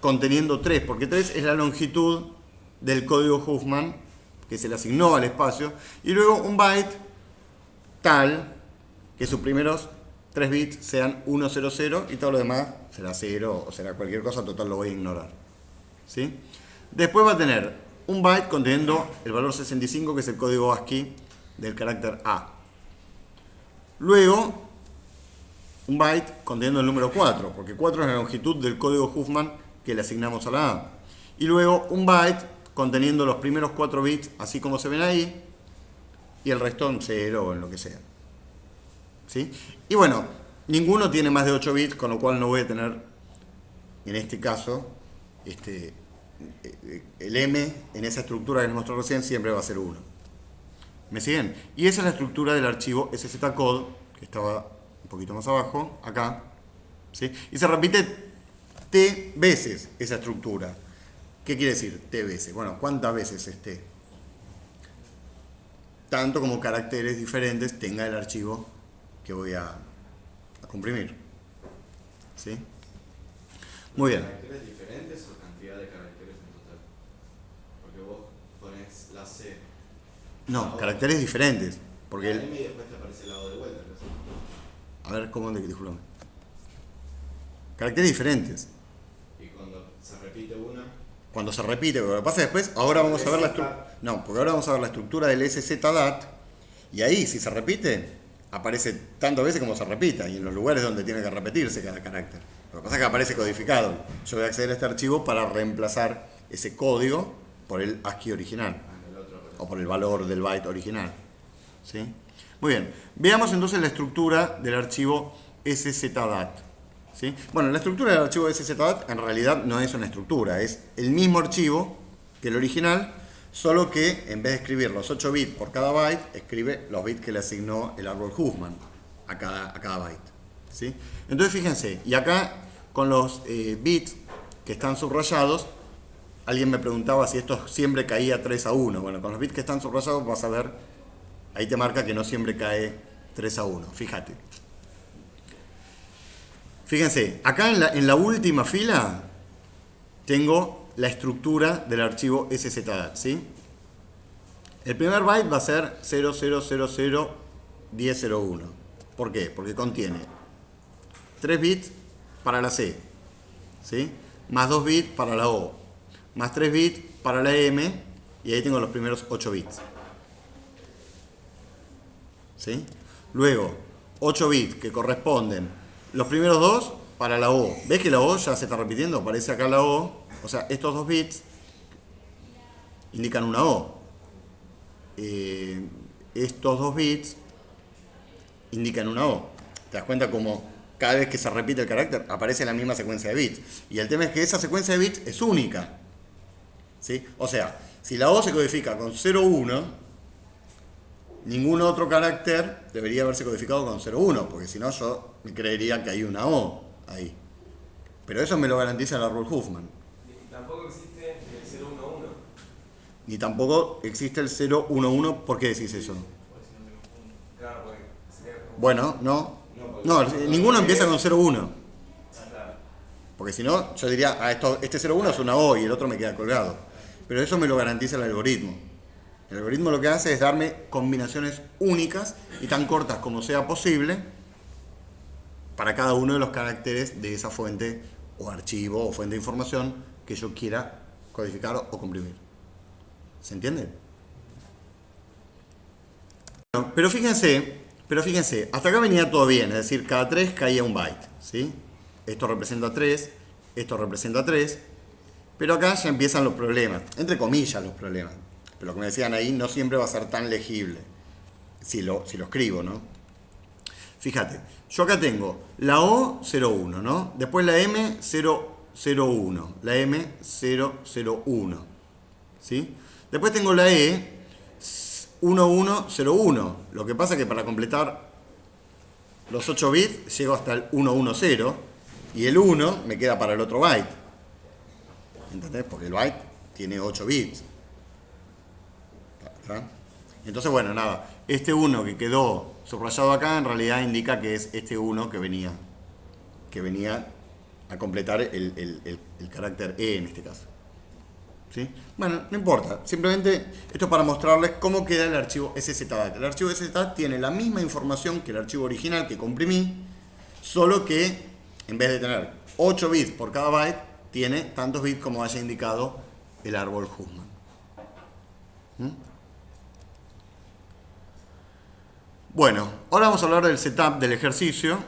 conteniendo 3, porque 3 es la longitud del código Huffman que se le asignó al espacio. Y luego un byte tal que sus primeros 3 bits sean 1, 0, 0 y todo lo demás será 0 o será cualquier cosa, total lo voy a ignorar. ¿Sí? Después va a tener un byte conteniendo el valor 65, que es el código ASCII del carácter A. Luego, un byte conteniendo el número 4, porque 4 es la longitud del código Huffman que le asignamos a la A. Y luego un byte conteniendo los primeros 4 bits, así como se ven ahí, y el resto en 0 o en lo que sea. ¿Sí? Y bueno, ninguno tiene más de 8 bits, con lo cual no voy a tener, en este caso, el M en esa estructura que les mostré recién siempre va a ser 1. ¿Me siguen? Y esa es la estructura del archivo SZ-Code, que estaba un poquito más abajo, acá. ¿Sí? Y se repite T veces esa estructura. ¿Qué quiere decir T veces? Bueno, ¿cuántas veces es T? Tanto como caracteres diferentes tenga el archivo que voy a comprimir. ¿Sí? Muy bien. ¿Caracteres diferentes o cantidad de caracteres en total? Porque vos pones la C. No, caracteres diferentes. Porque La M y después te aparece el lado de vuelta. ¿No? A ver, ¿cómo? Disculpame. Caracteres diferentes. Y cuando se repite una, Cuando se repite, lo que pasa después, ahora vamos a ver la estructura. No, porque ahora vamos a ver la estructura del SZ-DAT. Y ahí, si se repite, aparece tantas veces como se repita. Y en los lugares donde tiene que repetirse cada carácter. Lo que pasa es que aparece codificado. Yo voy a acceder a este archivo para reemplazar ese código por el ASCII original. en el otro O por el valor del byte original. ¿Sí? Muy bien. Veamos entonces la estructura del archivo SZ-DAT. ¿Sí? Bueno, la estructura del archivo SZ-DAT en realidad no es una estructura, es el mismo archivo que el original, solo que en vez de escribir los 8 bits por cada byte, escribe los bits que le asignó el árbol Huffman a cada byte. ¿Sí? Entonces fíjense, y acá con los bits que están subrayados, alguien me preguntaba si esto siempre caía 3-1. Bueno, con los bits que están subrayados vas a ver, ahí te marca que no siempre cae 3-1, fíjate. Fíjense, acá en la última fila tengo la estructura del archivo SZ-DAT, ¿sí? El primer byte va a ser 00001001. ¿Por qué? Porque contiene 3 bits para la C, ¿sí? más 2 bits para la O, más 3 bits para la M, y ahí tengo los primeros 8 bits. ¿Sí? Luego, 8 bits que corresponden los primeros 2 para la O. ¿Ves que la O ya se está repitiendo? Aparece acá la O. O sea, estos 2 bits indican una O. Estos 2 bits indican una O. ¿Te das cuenta cómo cada vez que se repite el carácter aparece la misma secuencia de bits? Y el tema es que esa secuencia de bits es única. ¿Sí? O sea, si la O se codifica con 0,1, ningún otro carácter debería haberse codificado con 0,1, porque si no yo me creería que hay una O ahí. Pero eso me lo garantiza el árbol Huffman. Tampoco existe el 011. Ni tampoco existe el 0,11. ¿Por qué decís eso? Claro, porque sería como... Bueno, no. No, No, ninguno empieza con 0,1. Claro. Porque si no, yo diría, este 0,1 es una O y el otro me queda colgado. Pero eso me lo garantiza el algoritmo. El algoritmo lo que hace es darme combinaciones únicas y tan cortas como sea posible para cada uno de los caracteres de esa fuente o archivo o fuente de información que yo quiera codificar o comprimir. ¿Se entiende? Bueno, pero fíjense, hasta acá venía todo bien, es decir, cada 3 caía un byte, ¿sí? Esto representa 3, esto representa 3, pero acá ya empiezan los problemas, entre comillas los problemas. Pero lo que me decían ahí no siempre va a ser tan legible si lo escribo, ¿no? Fíjate, yo acá tengo la O 01, ¿no? Después la M 001, la M 001, ¿sí? Después tengo la E 1101. Lo que pasa es que para completar los 8 bits llego hasta el 110 y el 1 me queda para el otro byte. ¿Entendés? Porque el byte tiene 8 bits. ¿Está? Entonces, bueno, nada. Este 1 que quedó subrayado acá en realidad indica que es este 1 que venía a completar el carácter E en este caso. ¿Sí? Bueno, no importa. Simplemente esto es para mostrarles cómo queda el archivo SZDAT. El archivo SZDAT tiene la misma información que el archivo original que comprimí, solo que en vez de tener 8 bits por cada byte, tiene tantos bits como haya indicado el árbol Huffman. Bueno, ahora vamos a hablar del setup del ejercicio,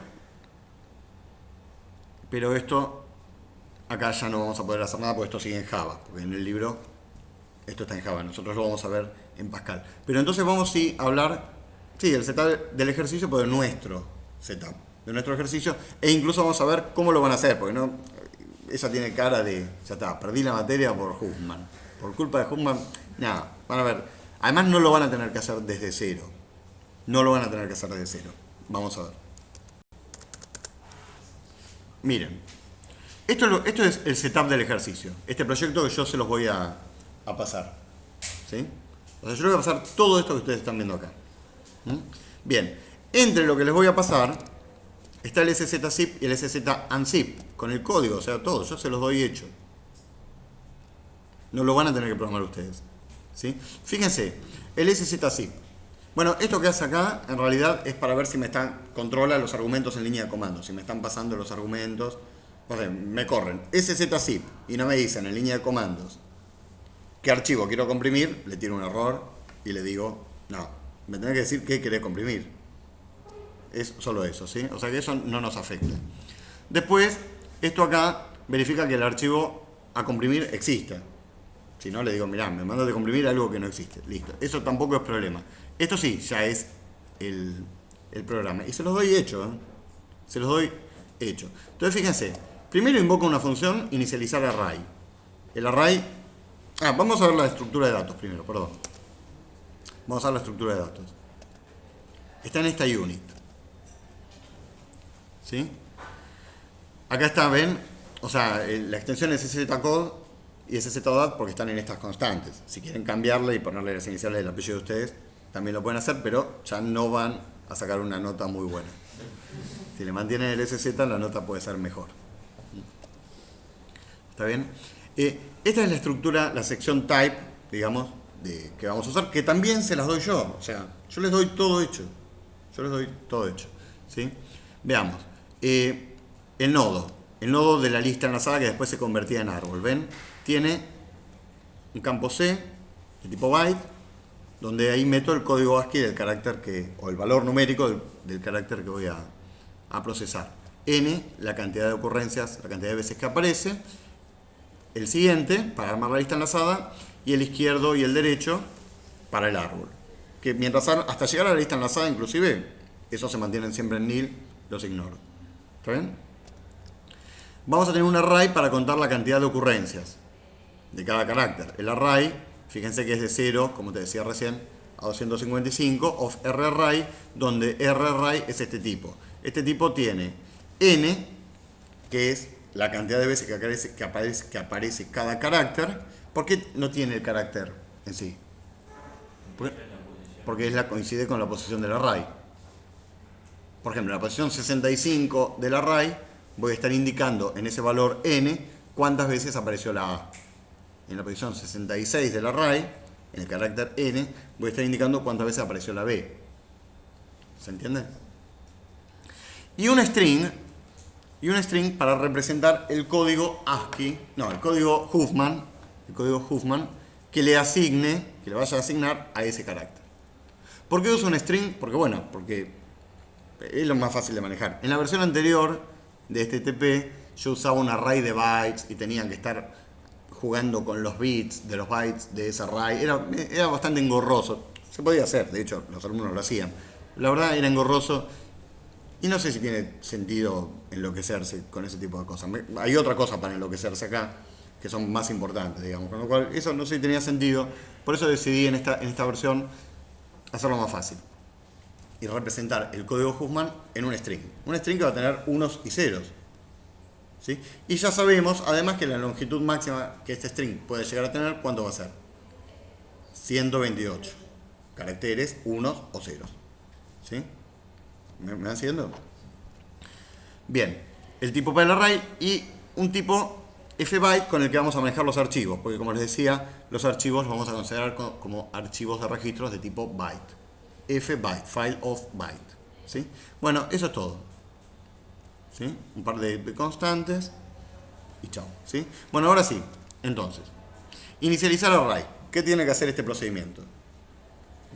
pero esto acá ya no vamos a poder hacer nada porque esto sigue en Java, porque en el libro esto está en Java, nosotros lo vamos a ver en Pascal. Pero entonces vamos a hablar, del setup del ejercicio, pero de nuestro setup, de nuestro ejercicio, e incluso vamos a ver cómo lo van a hacer, porque no, esa tiene cara de, ya está, perdí la materia por Huffman. Por culpa de Huffman, nada, van a ver. Además no lo van a tener que hacer desde cero. No lo van a tener que hacer desde cero. Vamos a ver. Miren, esto es el setup del ejercicio. Este proyecto que yo se los voy a pasar. ¿Sí? O sea, yo les voy a pasar todo esto que ustedes están viendo acá. Bien, entre lo que les voy a pasar está el SZ-zip y el SZ-unzip, con el código, o sea, todo, yo se los doy hecho. No lo van a tener que programar ustedes. ¿Sí? Fíjense, el SZ-zip. Bueno, esto que hace acá, en realidad, es para ver si controla los argumentos en línea de comando, si me están pasando los argumentos. O sea, me corren SZ-zip y no me dicen en línea de comandos qué archivo quiero comprimir, le tiro un error y le digo, no, me tenés que decir qué querés comprimir. Es solo eso, ¿sí? O sea que eso no nos afecta. Después, esto acá verifica que el archivo a comprimir exista. Si no, le digo, mirá, me mandas de comprimir algo que no existe. Listo. Eso tampoco es problema. Esto sí, ya es el programa. Y se los doy hecho, ¿eh? Se los doy hecho. Entonces, fíjense. Primero invoco una función inicializar array. El array... vamos a ver la estructura de datos primero, perdón. Vamos a ver la estructura de datos. Está en esta unit. ¿Sí? Acá está, ven, o sea, la extensión es szzcode y szzdat porque están en estas constantes. Si quieren cambiarle y ponerle las iniciales del apellido de ustedes, también lo pueden hacer, pero ya no van a sacar una nota muy buena. Si le mantienen el SZ, la nota puede ser mejor. ¿Está bien? Esta es la estructura, la sección type, digamos, que vamos a usar, que también se las doy yo. O sea, yo les doy todo hecho. ¿Sí? Veamos. El nodo. el nodo de la lista enlazada que después se convertía en árbol. ¿Ven? Tiene un campo C de tipo byte, donde ahí meto el código ASCII del carácter o el valor numérico del carácter que voy a procesar. N, la cantidad de ocurrencias, la cantidad de veces que aparece. El siguiente, para armar la lista enlazada, y el izquierdo y el derecho para el árbol. Que mientras hasta llegar a la lista enlazada, inclusive, esos se mantienen siempre en nil, los ignoro. ¿Está bien? Vamos a tener un array para contar la cantidad de ocurrencias de cada carácter. El array, fíjense que es de 0, como te decía recién, a 255, of rarray, donde rarray es este tipo. Este tipo tiene n, que es la cantidad de veces que aparece cada carácter. ¿Por qué no tiene el carácter en sí? Porque coincide con la posición del array. Por ejemplo, en la posición 65 del array voy a estar indicando en ese valor n cuántas veces apareció la A. En la posición 66 del array, en el carácter n, voy a estar indicando cuántas veces apareció la B. ¿Se entiende? Y un string para representar el código ASCII, no, el código Huffman, que le vaya a asignar a ese carácter. ¿Por qué uso un string? Porque es lo más fácil de manejar. En la versión anterior de este TP yo usaba un array de bytes y tenían que estar jugando con los bits de los bytes de ese array. Era bastante engorroso. Se podía hacer, de hecho los alumnos lo hacían. La verdad era engorroso y no sé si tiene sentido enloquecerse con ese tipo de cosas. Hay otra cosa para enloquecerse acá que son más importantes, digamos. Con lo cual eso no sé si tenía sentido. Por eso decidí en esta versión hacerlo más fácil y representar el código Huffman en un string. Un string que va a tener unos y ceros. ¿Sí? Y ya sabemos, además, que la longitud máxima que este string puede llegar a tener, ¿cuánto va a ser? 128 caracteres, unos o ceros. ¿Sí? ¿Me van siguiendo? Bien, el tipo para el array y un tipo fbyte con el que vamos a manejar los archivos, porque como les decía, los archivos los vamos a considerar como archivos de registros de tipo byte. Fbyte, file of byte. ¿Sí? Bueno, eso es todo. ¿Sí? Un par de constantes y chao. ¿Sí? Bueno, ahora sí. Entonces, inicializar array. ¿Qué tiene que hacer este procedimiento?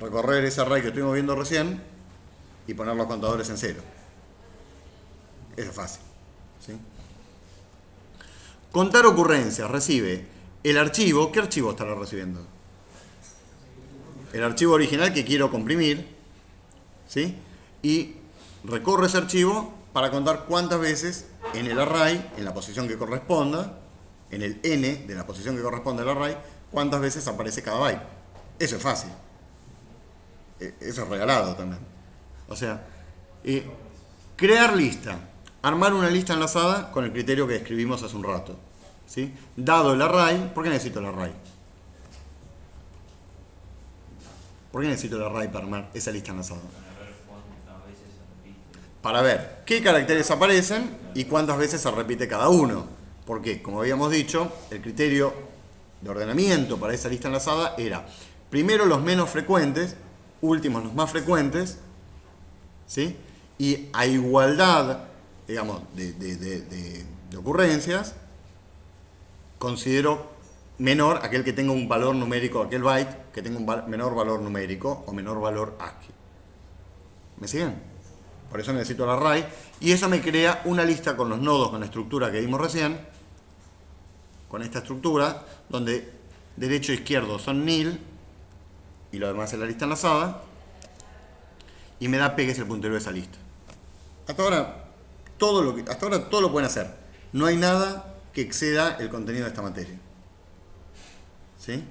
Recorrer ese array que estuvimos viendo recién y poner los contadores en 0. Eso es fácil. ¿Sí? Contar ocurrencias. Recibe el archivo. ¿Qué archivo estará recibiendo? El archivo original que quiero comprimir. ¿Sí? Y recorre ese archivo para contar cuántas veces en el array, en la posición que corresponda, en el n de la posición que corresponde al array, cuántas veces aparece cada byte. Eso es fácil. Eso es regalado también. O sea, crear lista. Armar una lista enlazada con el criterio que describimos hace un rato. ¿Sí? Dado el array, ¿por qué necesito el array? ¿Por qué necesito el array para armar esa lista enlazada? Para ver qué caracteres aparecen y cuántas veces se repite cada uno. Porque, como habíamos dicho, el criterio de ordenamiento para esa lista enlazada era primero los menos frecuentes, últimos los más frecuentes, ¿sí? Y a igualdad, digamos, de ocurrencias, considero menor aquel que tenga un valor numérico, aquel byte que tenga un menor valor numérico o menor valor ASCII. ¿Me siguen? Por eso necesito el array. Y eso me crea una lista con los nodos, con la estructura que vimos recién. Con esta estructura, donde derecho e izquierdo son nil. Y lo demás es la lista enlazada. Y me da P, que es el puntero de esa lista. Hasta ahora todo lo pueden hacer. No hay nada que exceda el contenido de esta materia. ¿Sí?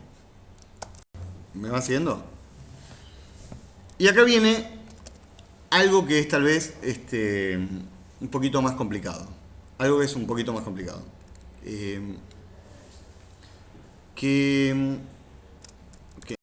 ¿Me van siguiendo? Y acá viene algo que es tal vez un poquito más complicado. Que